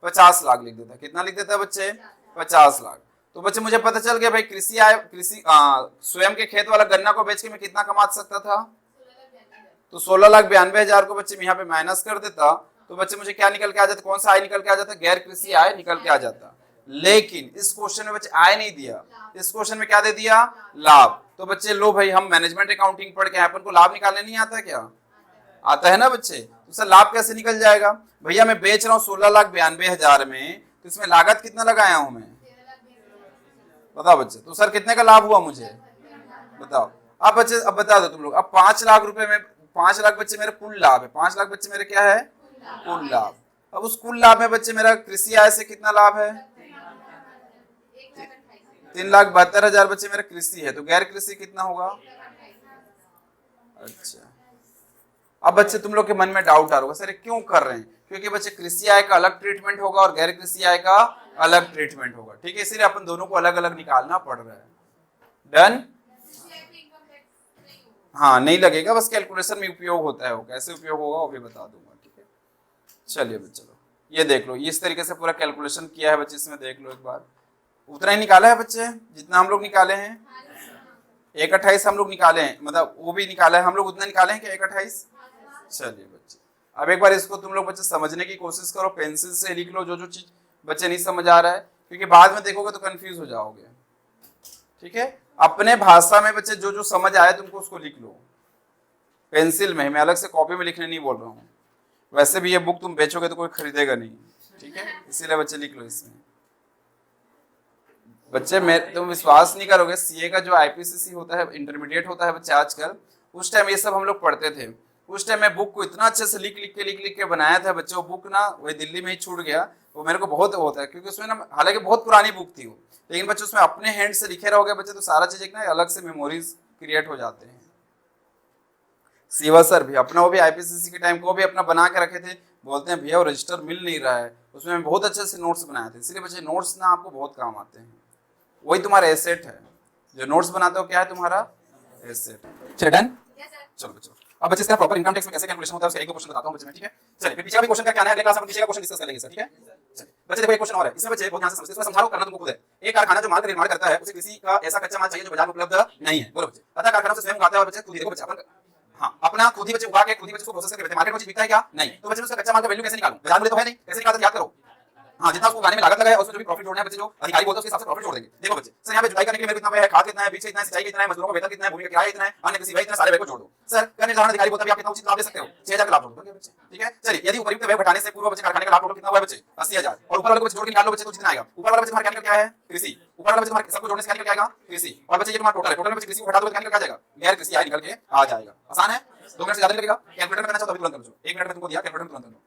50 लाख लिख देता, कितना लिख देता बच्चे 50 लाख। तो बच्चे मुझे पता चल गया भाई कृषि आय, कृषि स्वयं के खेत वाला गन्ना को बेच के मैं कितना कमा सकता था, तो 16,92,000 को बच्चे यहाँ पे माइनस कर देता, तो बच्चे मुझे क्या निकल के आ जाता, कौन सा आय निकल के आ जाता, गैर कृषि आय निकल के आ जाता। लेकिन इस क्वेश्चन में बच्चे आय नहीं दिया, इस क्वेश्चन में क्या दे दिया, लाभ। तो बच्चे लो भाई, हम मैनेजमेंट अकाउंटिंग पढ़ के अपन को लाभ निकालने नहीं आता क्या, आता है ना बच्चे। तो सर लाभ कैसे निकल जाएगा, भैया मैं बेच रहा हूँ 16,92,000 में, तो इसमें लागत कितना लगाया हूं मैं, बताओ बच्चे। तो सर कितने का लाभ हुआ मुझे बताओ। अब बच्चे अब बता दो तुम लोग, अब 5 लाख रुपए में 5 लाख बच्चे मेरे कुल लाभ है, 5 लाख बच्चे मेरे क्या है कुल लाभ। अब उस कुल लाभ में बच्चे मेरा कृषि आय से कितना लाभ है? 3,72,000 बच्चे मेरा कृषि है, तो गैर कृषि कितना होगा? अच्छा, अब बच्चे तुम लोग के मन में डाउट आ रहा होगा, सर क्यों कर रहे हैं? क्योंकि बच्चे कृषि आय का अलग ट्रीटमेंट होगा और गैर कृषि आय का अलग ट्रीटमेंट होगा, ठीक है, इसलिए अपन दोनों को अलग अलग निकालना पड़ रहा है। डन? हाँ नहीं लगेगा, बस कैलकुलेशन में उपयोग होता है, वो कैसे उपयोग होगा वो भी बता दूंगा, ठीक है। चलिए बच्चे चलो ये देख लो, इस तरीके से पूरा कैलकुलेशन किया है बच्चे, इसमें देख लो एक बार, उतना ही निकाला है बच्चे जितना हम लोग निकाले हैं। 1,28 हम लोग निकाले हैं, मतलब वो भी निकाला है हम लोग, उतना निकाले हैं क्या 1,28? चलिए बच्चे अब एक बार इसको तुम लोग बच्चे समझने की कोशिश करो, पेंसिल से लिख लो जो जो चीज बच्चे नहीं समझ आ रहा है, क्योंकि बाद में देखोगे तो कंफ्यूज हो जाओगे, ठीक है। अपने भाषा में बच्चे जो जो समझ आए तुमको उसको लिख लो पेंसिल में, मैं अलग से कॉपी में लिखने नहीं बोल रहा हूँ, वैसे भी ये बुक तुम बेचोगे तो कोई खरीदेगा नहीं, ठीक है, इसीलिए बच्चे लिख लो इसमें। बच्चे मैं तुम विश्वास नहीं करोगे, सीए का जो आईपीसीसी होता है, इंटरमीडिएट होता है बच्चे आजकल, उस टाइम ये सब हम लोग पढ़ते थे, उस टाइम मैं बुक को इतना अच्छे से लिख के बनाया था बच्चे, वो बुक ना वही दिल्ली में ही छूट गया, वो मेरे को बहुत होता है, क्योंकि उसमें ना हालांकि बहुत पुरानी बुक थी वो, लेकिन बच्चे उसमें अपने हैंड से लिखे रहोगे बच्चे तो सारा चीज एक ना अलग से मेमोरीज क्रिएट हो जाते हैं। शिवा सर भी अपना, वो भी आईपीसीसी के टाइम को भी अपना बना के रखे थे, बोलते हैं भैया वो रजिस्टर मिल नहीं रहा है, उसमें मैं बहुत अच्छे से नोट्स बनाए थे, इसलिए बच्चे नोट्स ना आपको बहुत काम आते हैं, वही तुम्हारा एसेट है, जो नोट्स बनाते हो क्या है तुम्हारा एसेट। चलिए डन? चलो बच्चों अब बच्चे इसका प्रॉपर इनकम टैक्स में कैसे कैलकुलेशन होता है उसका एक क्वेश्चन बताता हूं बच्चे में, ठीक है। चलिए फिर पीछे का भी क्वेश्चन क्या है, अगले क्लास में पीछे का क्वेश्चन डिस्कस करेंगे सर, ठीक है। चलिए बच्चे देखो एक क्वेश्चन और है, इसमें बच्चे बहुत ध्यान से समझते हैं, इसमें समझा लो, करना तुमको खुद है। एक कारखाना जो माल का निर्माण करता है उसे किसी का ऐसा कच्चा माल चाहिए जो बाजार में उपलब्ध नहीं है, बोलो बच्चे, अतः कारखाना उसे स्वयं उगाता है और बच्चे खुद ही देखो बच्चे अपन हाँ अपना खुद ही बच्चे उगा के खुद ही बच्चे उसको प्रोसेस करके मार्केट में बिकता है क्या? नहीं, तो बच्चे उसका कच्चा माल का वैल्यू कैसे निकालूं, बाजार में तो है नहीं, कैसे निकालते याद करो। हाँ जितना उसको गाने में लागत लगा है उसमें जो भी प्रॉफिट जोड़ना है बच्चे, जो अधिकारी बोलते हैं उसके हिसाब से प्रॉफिट जोड़ देंगे। देखो बच्चे सर यहाँ पे जुताई करने के लिए मेरे को इतना है, खाद कितना है, बीज कितना है, सिंचाई कितना है, मजदूरों का वेतन कितना है, भूमि का किराया कितना है, अन्य किसी व्यय इतना, सारे व्यय को जोड़ दो। सर करने जाना अधिकारी बोलता है आप कितना उचित लाभ ले सकते हो, 6,000 का लाभ जोड़ दो बच्चे, ठीक है। चलिए यदि उपयुक्त व्यय घटाने से पूर्व बच्चे कारखाने का लाभ टोटल कितना हुआ है बच्चे 80,000, और ऊपर वाले को बच्चे जोड़ के निकाल लो बच्चे तो जितना आएगा, ऊपर वाला बच्चे तुम्हारा क्या है कृषि, ऊपर वाला बच्चे तुम्हारे सबको जोड़ने से क्या आएगा कृषि, और बच्चे ये तुम्हारा टोटल है, टोटल में बच्चे कृषि को हटा दो तो क्या आ जाएगा गैर कृषि आय निकल के आ जाएगा। आसान है, 2 मिनट से ज्यादा लगेगा, कैलकुलेटर में करना चाहो तो तुरंत कर लो, 1 मिनट में तुमको दिया कैलकुलेटर में तुरंत कर लो।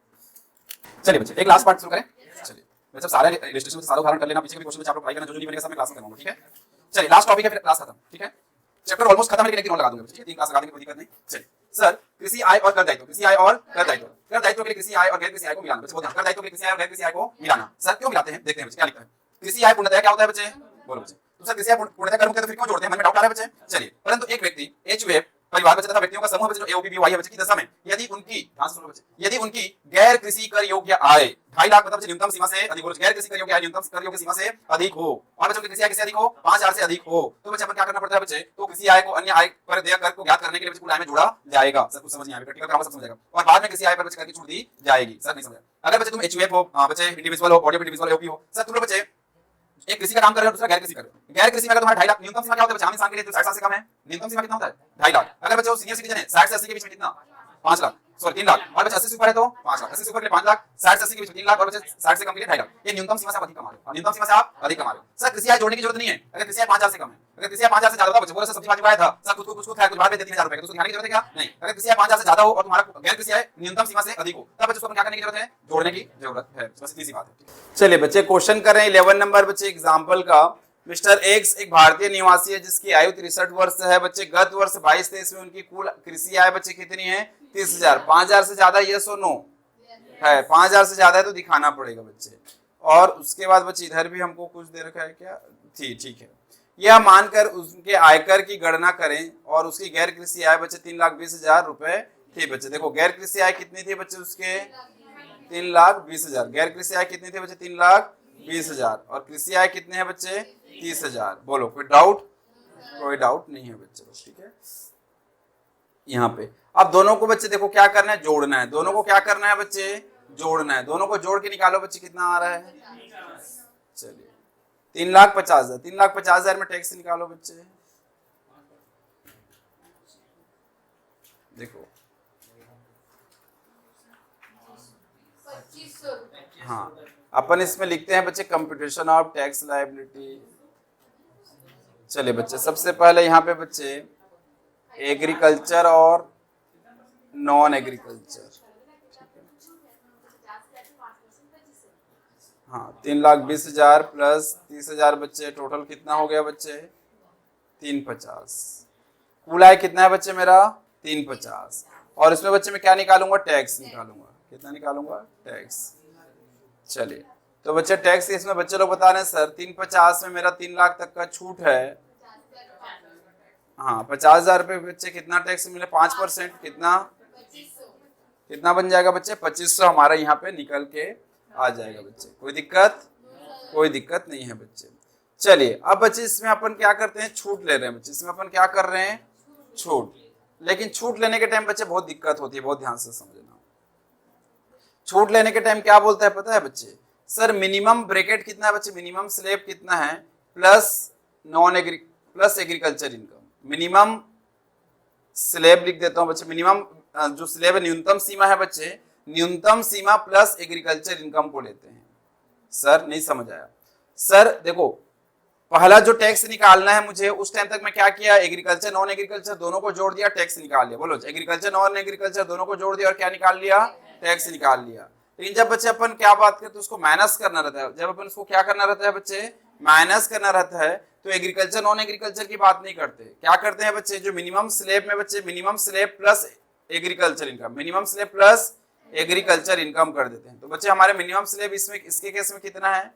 चलिए बच्चे एक लास्ट पार्ट शुरू करें। चलिए बच्चे सारे रजिस्ट्रेशन में सारा उदाहरण कर लेना, पीछे के भी क्वेश्चन आप लोग ट्राई करना, जो नहीं बनेगा सब मैं क्लास में करवाऊंगा, ठीक है। चलिए लास्ट टॉपिक है फिर क्लास खत्म, ठीक है। चैप्टर ऑलमोस्ट खत्म है लेकिन एक दिन और लगा दूंगा, ठीक है, 3 क्लास लगा देंगे कोई दिक्कत नहीं। चलिए सर कृषि आय और कर दायित्व, कृषि आय और कर दायित्व, कर दायित्व के लिए कृषि आय और गैर कृषि आय को मिलाना बच्चे, कर दायित्व के लिए कृषि आय और गैर कृषि आय को मिलाना। सर क्यों मिलाते हैं देखते हैं बच्चे क्या लिखा है। कृषि आय पूर्णतः क्या होता है बच्चे, बोलो बच्चे, तो सर कृषि आय पूर्णतः कर मुक्त है तो फिर क्यों जोड़ते हैं, मन में डाउट आ रहा है बच्चे। चलिए परंतु एक व्यक्ति एचयूएफ परिवार बच्चे तथा व्यक्तियों का समूह बच्चे जो एओबीबीवाई है बच्चे की दशा में यदि उनकी ध्यान से सुनो बच्चे, यदि उनकी गैर कृषि कर योग्य आय 2.5 लाख मतलब न्यूनतम सीमा से अधिक हो, गैर कृषि कर योग्य आय न्यूनतम कर योग्य सीमा से अधिक हो, और बच्चों की कृषि आय किससे अधिक हो 5,000 से अधिक हो, तो बच्चे अपन क्या करना पड़ता है बच्चे, तो कृषि आय को अन्य आय पर देय कर को ज्ञात करने के लिए बच्चे कुल आय में जोड़ा जाएगा। सब कुछ समझ नहीं आएगा, प्रैक्टिकल काम सब समझ जाएगा, और बाद में कृषि आय पर बच्चे कर की छूट दी जाएगी। सर नहीं समझा, अगर बच्चे तुम एचयूएफ हो बच्चे इंडिविजुअल हो, बॉडी इंडिविजुअल एओपी हो, सर तुम लोग बच्चे एक कृषि का काम कर रहे हो दूसरा गैर कृषि कर रहे हो, गैर कृषि में अगर तुम्हारा 2.5 लाख न्यूनतम सीमा क्या होता है बच्चे, आम इंसान के लिए तो 60 साल से कम है, न्यूनतम सीमा कितना होता है 2.5 लाख, अगर बच्चे सीनियर सिटीजन है 60 से 80 के बीच में कितना 5 लाख सॉरी 3 लाख, और बच्चे 80 से ऊपर है तो 5 लाख, 80 से ऊपर के लिए 5 लाख, 60 से 80 के बीच में 3 लाख, और बच्चे 60 से कम के लिए 2.5 लाख, ये न्यूनतम सीमा से आप अधिक कमा रहे हो, और न्यूनतम सीमा से आप अधिक कमा रहे हो। सर कृषि आय जोड़ने की जरूरत नहीं है, अगर कृषि आय 5,000 से कम है, अगर कृषि आय 5,000 से ज्यादा होता बच्चे बोले सब्जी भाजी आया था सर कुछ कुछ खाया कुछ बाहर दे 3,000 रुपए का, तो उसको खाने की जरूरत है क्या नहीं। अगर कृषि आय 5,000 से ज्यादा हो और तुम्हारा गैर कृषि आय न्यूनतम सीमा से अधिक हो, तब बच्चे उसको क्या करने की जरूरत है, जोड़ने की जरूरत है, बस इतनी सी बात है। चलिए बच्चे क्वेश्चन कर रहे हैं 11 नंबर बच्चे एग्जांपल का। मिस्टर एक्स एक भारतीय निवासी है जिसकी आयु 63 वर्ष है बच्चे, गत वर्ष 22-23 में उनकी कुल कृषि आय बच्चे कितनी है 30,000, 5,000 से ज्यादा यस और नो है, 5,000 से ज्यादा है तो दिखाना पड़ेगा बच्चे। और उसके बाद बच्चे इधर भी हमको कुछ दे रखा है क्या, ठीक है, यह मानकर उसके आयकर की गणना करें और उसकी गैर कृषि आय बच्चे 3,20,000 रुपए थी बच्चे। देखो गैर कृषि आय कितनी थी बच्चे उसके 3,20,000, गैर कृषि आय कितनी थी बच्चे 3,20,000, और कृषि आय कितने हैं बच्चे 30,000। बोलो कोई डाउट, कोई डाउट नहीं है बच्चे, ठीक है। यहाँ पे अब दोनों को बच्चे देखो क्या करना है, जोड़ना है, दोनों को क्या करना है बच्चे, जोड़ना है, दोनों को जोड़ के निकालो बच्चे कितना आ रहा है। चलिए 3,50,000, 3,50,000 में टैक्स निकालो बच्चे, देखो 2500 हाँ अपन इसमें लिखते हैं बच्चे कंप्यूटेशन ऑफ टैक्स लायबिलिटी। चलिए बच्चे सबसे पहले यहाँ पे बच्चे एग्रीकल्चर और नॉन एग्रीकल्चर, हाँ 3,20,000 प्लस 30,000 बच्चे, टोटल कितना हो गया बच्चे? 350। कुल आय कितना है बच्चे मेरा? 350। और इसमें बच्चे मैं क्या निकालूंगा? टैक्स निकालूंगा। कितना निकालूंगा? टैक्स। चलिए तो बच्चे टैक्स इसमें बच्चे लोग बता रहे हैं सर 350 में मेरा 3 लाख तक का छूट है। हाँ 50,000 रुपये बच्चे कितना टैक्स मिले? 5%। कितना 2500। कितना बन जाएगा बच्चे? 2500 हमारा यहाँ पे निकल के आ जाएगा बच्चे। कोई दिक्कत? कोई दिक्कत नहीं है बच्चे। चलिए अब बच्चे इसमें अपन क्या करते हैं? छूट ले रहे हैं बच्चे। इसमें अपन क्या कर रहे हैं? छूट। लेकिन छूट लेने के टाइम बच्चे बहुत दिक्कत होती है, बहुत ध्यान से समझना। छूट लेने के टाइम क्या बोलता है पता है बच्चे? सर मिनिमम ब्रैकेट कितना है बच्चे? मिनिमम स्लैब कितना है plus plus agriculture income. Minimum slab लिख देता हूं बच्चे। मिनिमम जो स्लैब न्यूनतम सीमा है बच्चे, न्यूनतम सीमा प्लस एग्रीकल्चर इनकम को लेते हैं। सर नहीं समझ आया? सर देखो पहला जो टैक्स निकालना है मुझे, उस टाइम तक मैं क्या किया? एग्रीकल्चर नॉन एग्रीकल्चर दोनों को जोड़ दिया, टैक्स निकाल लिया। बोलो एग्रीकल्चर नॉन एग्रीकल्चर दोनों को जोड़ दिया और क्या निकाल लिया? टैक्स निकाल लिया। लेकिन जब बच्चे अपन क्या बात करते हैं तो उसको माइनस करना रहता है। जब अपन उसको क्या करना रहता है बच्चे? माइनस करना रहता है। तो एग्रीकल्चर नॉन एग्रीकल्चर की बात नहीं करते, क्या करते हैं बच्चे? जो मिनिमम स्लैब में बच्चे minimum slab plus agriculture income, minimum slab plus agriculture income कर देते हैं। तो बच्चे हमारे मिनिमम स्लैब इसमें इसके केस में कितना है?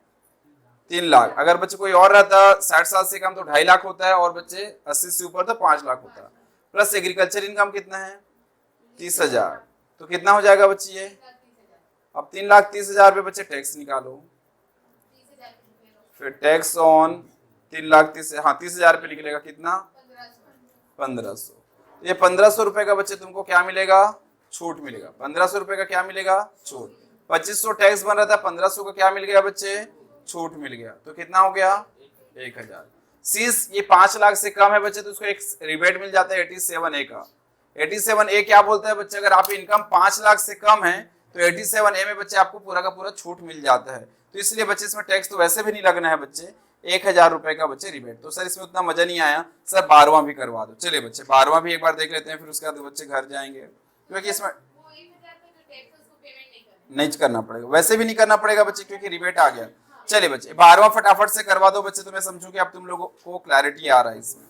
3 लाख। अगर बच्चे कोई और रहता 60 साल से कम तो 2.5 लाख होता है, और बच्चे 80 से ऊपर तो 5 लाख होता है। प्लस एग्रीकल्चर इनकम कितना है? 30,000। तो कितना हो जाएगा बच्चे ये? अब 3,30,000 रुपये बच्चे टैक्स निकालो। फिर टैक्स ऑन 3,30,000, हाँ 30,000 रुपये निकलेगा। कितना? 1500। ये 1500 रुपए का बच्चे तुमको क्या मिलेगा? छूट मिलेगा। 1500 रुपए का क्या मिलेगा? छूट। 2500 टैक्स बन रहा था, 1500 का क्या मिल गया बच्चे? छूट मिल गया। तो कितना हो गया? 1000। सीस ये 5 लाख से कम है बच्चे तो उसको एक रिबेट मिल जाता है 87A का। 87A क्या बोलता है बच्चे? अगर आपकी इनकम 5 लाख से कम है तो 87A में बच्चे आपको पूरा का पूरा छूट मिल जाता है। तो इसलिए बच्चे इसमें टैक्स तो वैसे भी नहीं लगना है बच्चे, 1000 रुपए का बच्चे रिबेट। तो सर इसमें उतना मजा नहीं आया सर, 12वां भी करवा दो। चलिए बच्चे 12वां भी एक बार देख लेते हैं, फिर उसके बाद बच्चे घर जाएंगे, क्योंकि इसमें वो 1000 का जो टैक्स है उसको पेमेंट नहीं करना। नहीं करना पड़ेगा, वैसे भी नहीं करना पड़ेगा बच्चे क्योंकि रिबेट आ गया। चलिए बच्चे 12वां फटाफट से करवा दो बच्चे, तो मैं समझूं कि अब तुम लोगों को क्लैरिटी आ रहा है इसमें।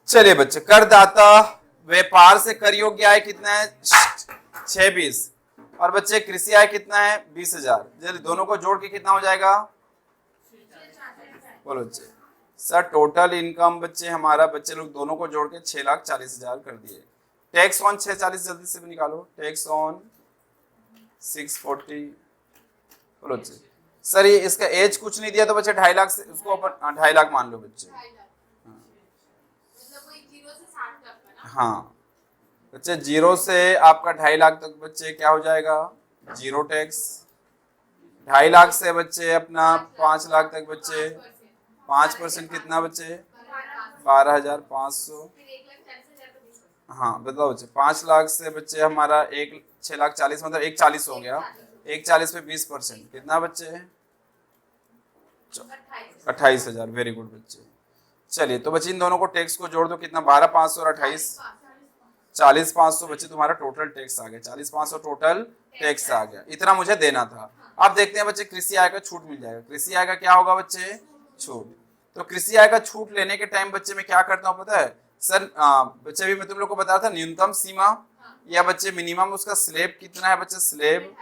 चलिए बच्चे करदाता व्यापार से कर योग्य आय कितना है? 26। और बच्चे कृषि आय कितना है? 20,000। जल्दी दोनों को जोड़ के कितना हो जाएगा? बोलो बच्चे। सर टोटल इनकम बच्चे हमारा बच्चे लोग दोनों को जोड़ के 6,40,000 कर दिए। टैक्स ऑन 640 जल्दी से निकालो। Tax on 640। बोलो बच्चे। सर ये इसका एज कुछ नहीं दिया तो बच्चे 2.5 लाख से उसको अपन 2.5 लाख मान लो बच्चे। 2.5 लाख। मतलब कोई 0 से 60 तक का ना? हाँ बच्चे 0 से आपका 2.5 लाख तक बच्चे क्या हो जाएगा? Zero tax. 2.5 लाख से बच्चे अपना 5 लाख तक बच्चे 5% कितना बच्चे? 12,500। फिर 1,40,000 का 20%। हाँ बताओ बच्चे 5 लाख से बच्चे हमारा 6,40,000 मतलब 1,40 हो गया। 1,40 पे 20% कितना बच्चे? 28,000। वेरी गुड बच्चे। चलिए तो बच्चे इन दोनों को टैक्स को जोड़ दो, कितना? 12,500 और 28, 40,500 बच्चे तुम्हारा टोटल टैक्स आ गया। 40,500 टोटल टैक्स आ गया, इतना मुझे देना था। अब देखते हैं बच्चे कृषि आय का छूट मिल जाएगा। कृषि आय का क्या होगा बच्चे? छूट। तो कृषि आय का छूट लेने के टाइम बच्चे मैं क्या करता हूँ पता है सर? बच्चे भी मैं तुम लोग को बता था न्यूनतम सीमा या बच्चे मिनिमम उसका स्लैब कितना है बच्चे? स्लैब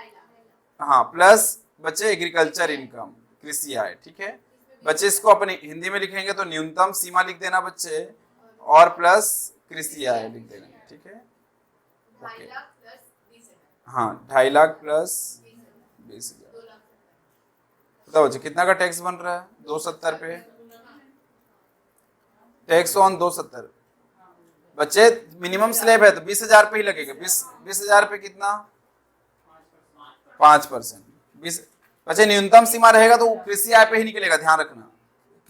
हाँ प्लस बच्चे एग्रीकल्चर इनकम कृषि आय। ठीक है बच्चे, इसको अपने हिंदी में लिखेंगे तो न्यूनतम सीमा लिख देना बच्चे और प्लस कृषि आय लिख देना। ठीक है 2.5 लाख प्लस 20,000। हाँ 2.5 लाख प्लस 20,000। 2 लाख। बताओ बच्चे कितना का टैक्स बन रहा है? 270 पे। टैक्स ऑन 270 बच्चे मिनिमम स्लैब है तो 20,000 पे ही लगेगा। 20,000 पे कितना? 5%। 20 बच्चे न्यूनतम सीमा रहेगा तो कृषि आय पे ही निकलेगा, ध्यान रखना।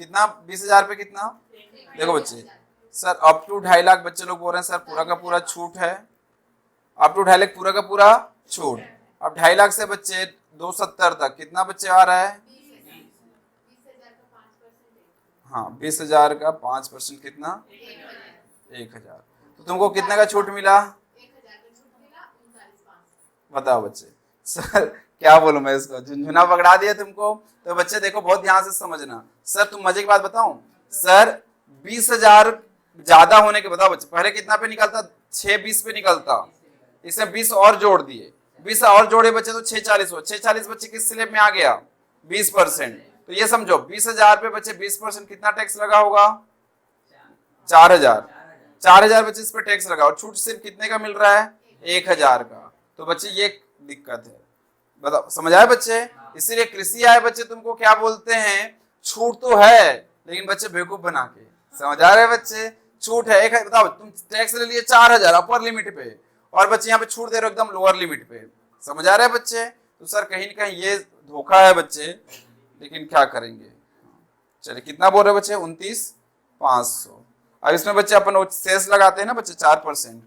कितना? 20,000 पे कितना? देखो बच्चे सर अप टू 2.5 लाख बच्चे लोग बोल रहे हैं सर पूरा का पूरा छूट है। अप टू 2.5 लाख पूरा का पूरा छूट। अब 2.5 लाख से बच्चे 270 तक कितना बच्चे आ रहा है? 20,000 का 5%। हाँ 20,000 का 5% कितना? 1,000। तो तुमको कितने का छूट मिला? 1,000 का छूट मिला 39,500। बताओ बच्चे। सर क्या बोलूं मैं इसको, झुनझुना पकड़ा दिया तुमको। तो बच्चे देखो बहुत ध्यान से समझना। सर तुम मजे की बात बताऊं, सर 20,000 ज्यादा होने के बताओ बच्चे, पहले कितना पे निकलता, 620 पे निकलता, इसमें 20 और जोड़ दिए, 20 और जोड़े बच्चे तो 640 हो, 640 बच्चे किस स्लैब में आ गया, 20%। तो ये समझो 20,000 पे बच्चे 20% कितना टैक्स लगा होगा, 4,000 बच्चे इस पे टैक्स लगा, और छूट सिर्फ कितने का मिल रहा है, 1,000 का। तो बच्चे ये दिक्कत है, बताओ समझ आए बच्चे। इसीलिए कृषि आय बच्चे तुमको क्या बोलते हैं, छूट तो है लेकिन बच्चे बेवकूफ बना के, समझ आ रहे हैं बच्चे, छूट है एक है, बताओ तुम टैक्स ले लिए 4,000 अपर लिमिट पे, और बच्चे यहाँ पे छूट दे रहे हो एकदम लोअर लिमिट पे, समझ आ रहे हैं बच्चे। तो सर कहीं ना कहीं ये धोखा है बच्चे, लेकिन क्या करेंगे। चलिए कितना बोल रहे बच्चे, 29,500। अब इसमें बच्चे अपन सेस लगाते हैं ना बच्चे 4%,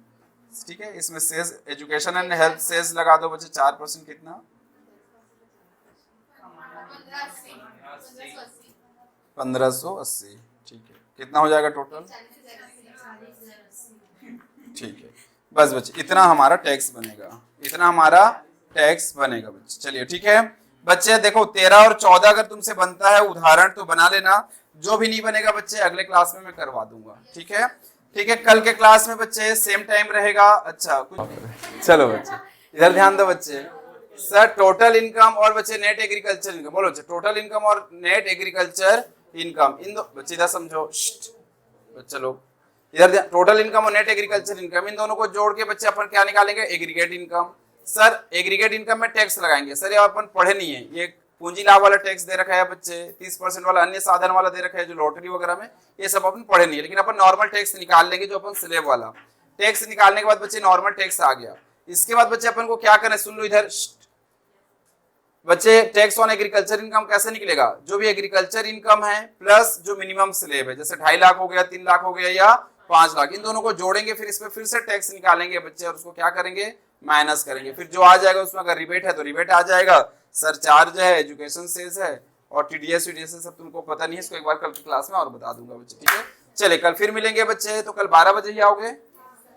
ठीक है, इसमें cess education and health cess लगा दो बच्चे 4%, कितना 1,580, ठीक है, कितना हो जाएगा टोटल, ठीक है। बस बच्चे इतना हमारा टैक्स बनेगा, इतना हमारा टैक्स बनेगा बच्चे। चलिए ठीक है बच्चे, देखो 13 और 14 अगर तुमसे बनता है उदाहरण तो बना लेना, जो भी नहीं बनेगा बच्चे अगले क्लास में मैं करवा दूंगा, ठीक है। ठीक है, कल के क्लास में बच्चे सेम टाइम रहेगा। अच्छा कुछ चलो बच्चे इधर ध्यान दो बच्चे। सर टोटल इनकम और बच्चे नेट एग्रीकल्चर इनकम, बोलो बच्चे टोटल इनकम और नेट एग्रीकल्चर इनकम, इन दो बच्चे इधर समझो, बच्चे लोग इधर, टोटल इनकम और नेट एग्रीकल्चर इनकम, इन दोनों को जोड़ के बच्चे अपन क्या निकालेंगे, aggregate income. Sir aggregate income में टैक्स लगाएंगे, सर ये अपन पढ़े नहीं है, ये पूंजी लाभ वाला टैक्स दे रखा है बच्चे, 30% वाला अन्य साधन वाला दे रखा है जो लॉटरी वगैरह में, ये सब अपन पढ़े नहीं है, लेकिन अपन नॉर्मल टैक्स निकाल लेंगे जो अपन स्लैब वाला टैक्स निकालने के बाद बच्चे नॉर्मल टैक्स आ गया। इसके बाद बच्चे अपन को क्या करना है, सुन लो इधर बच्चे, टैक्स ऑन एग्रीकल्चर इनकम कैसे निकलेगा, जो भी एग्रीकल्चर इनकम है प्लस जो मिनिमम स्लैब है, जैसे 2.5 लाख हो गया, 3 लाख हो गया या 5 लाख, इन दोनों को जोड़ेंगे, फिर इसमें फिर से टैक्स निकालेंगे बच्चे, और उसको क्या करेंगे, माइनस करेंगे, फिर जो आ जाएगा उसमें अगर रिबेट है तो रिबेट आ जाएगा, सरचार्ज है, एजुकेशन सेस है, और टीडीएस वीडीएस सब तुमको पता नहीं है, इसको एक बार कल की क्लास में और बता दूंगा बच्चे, ठीक है। चले कल फिर मिलेंगे बच्चे, तो कल 12 बजे ही आओगे।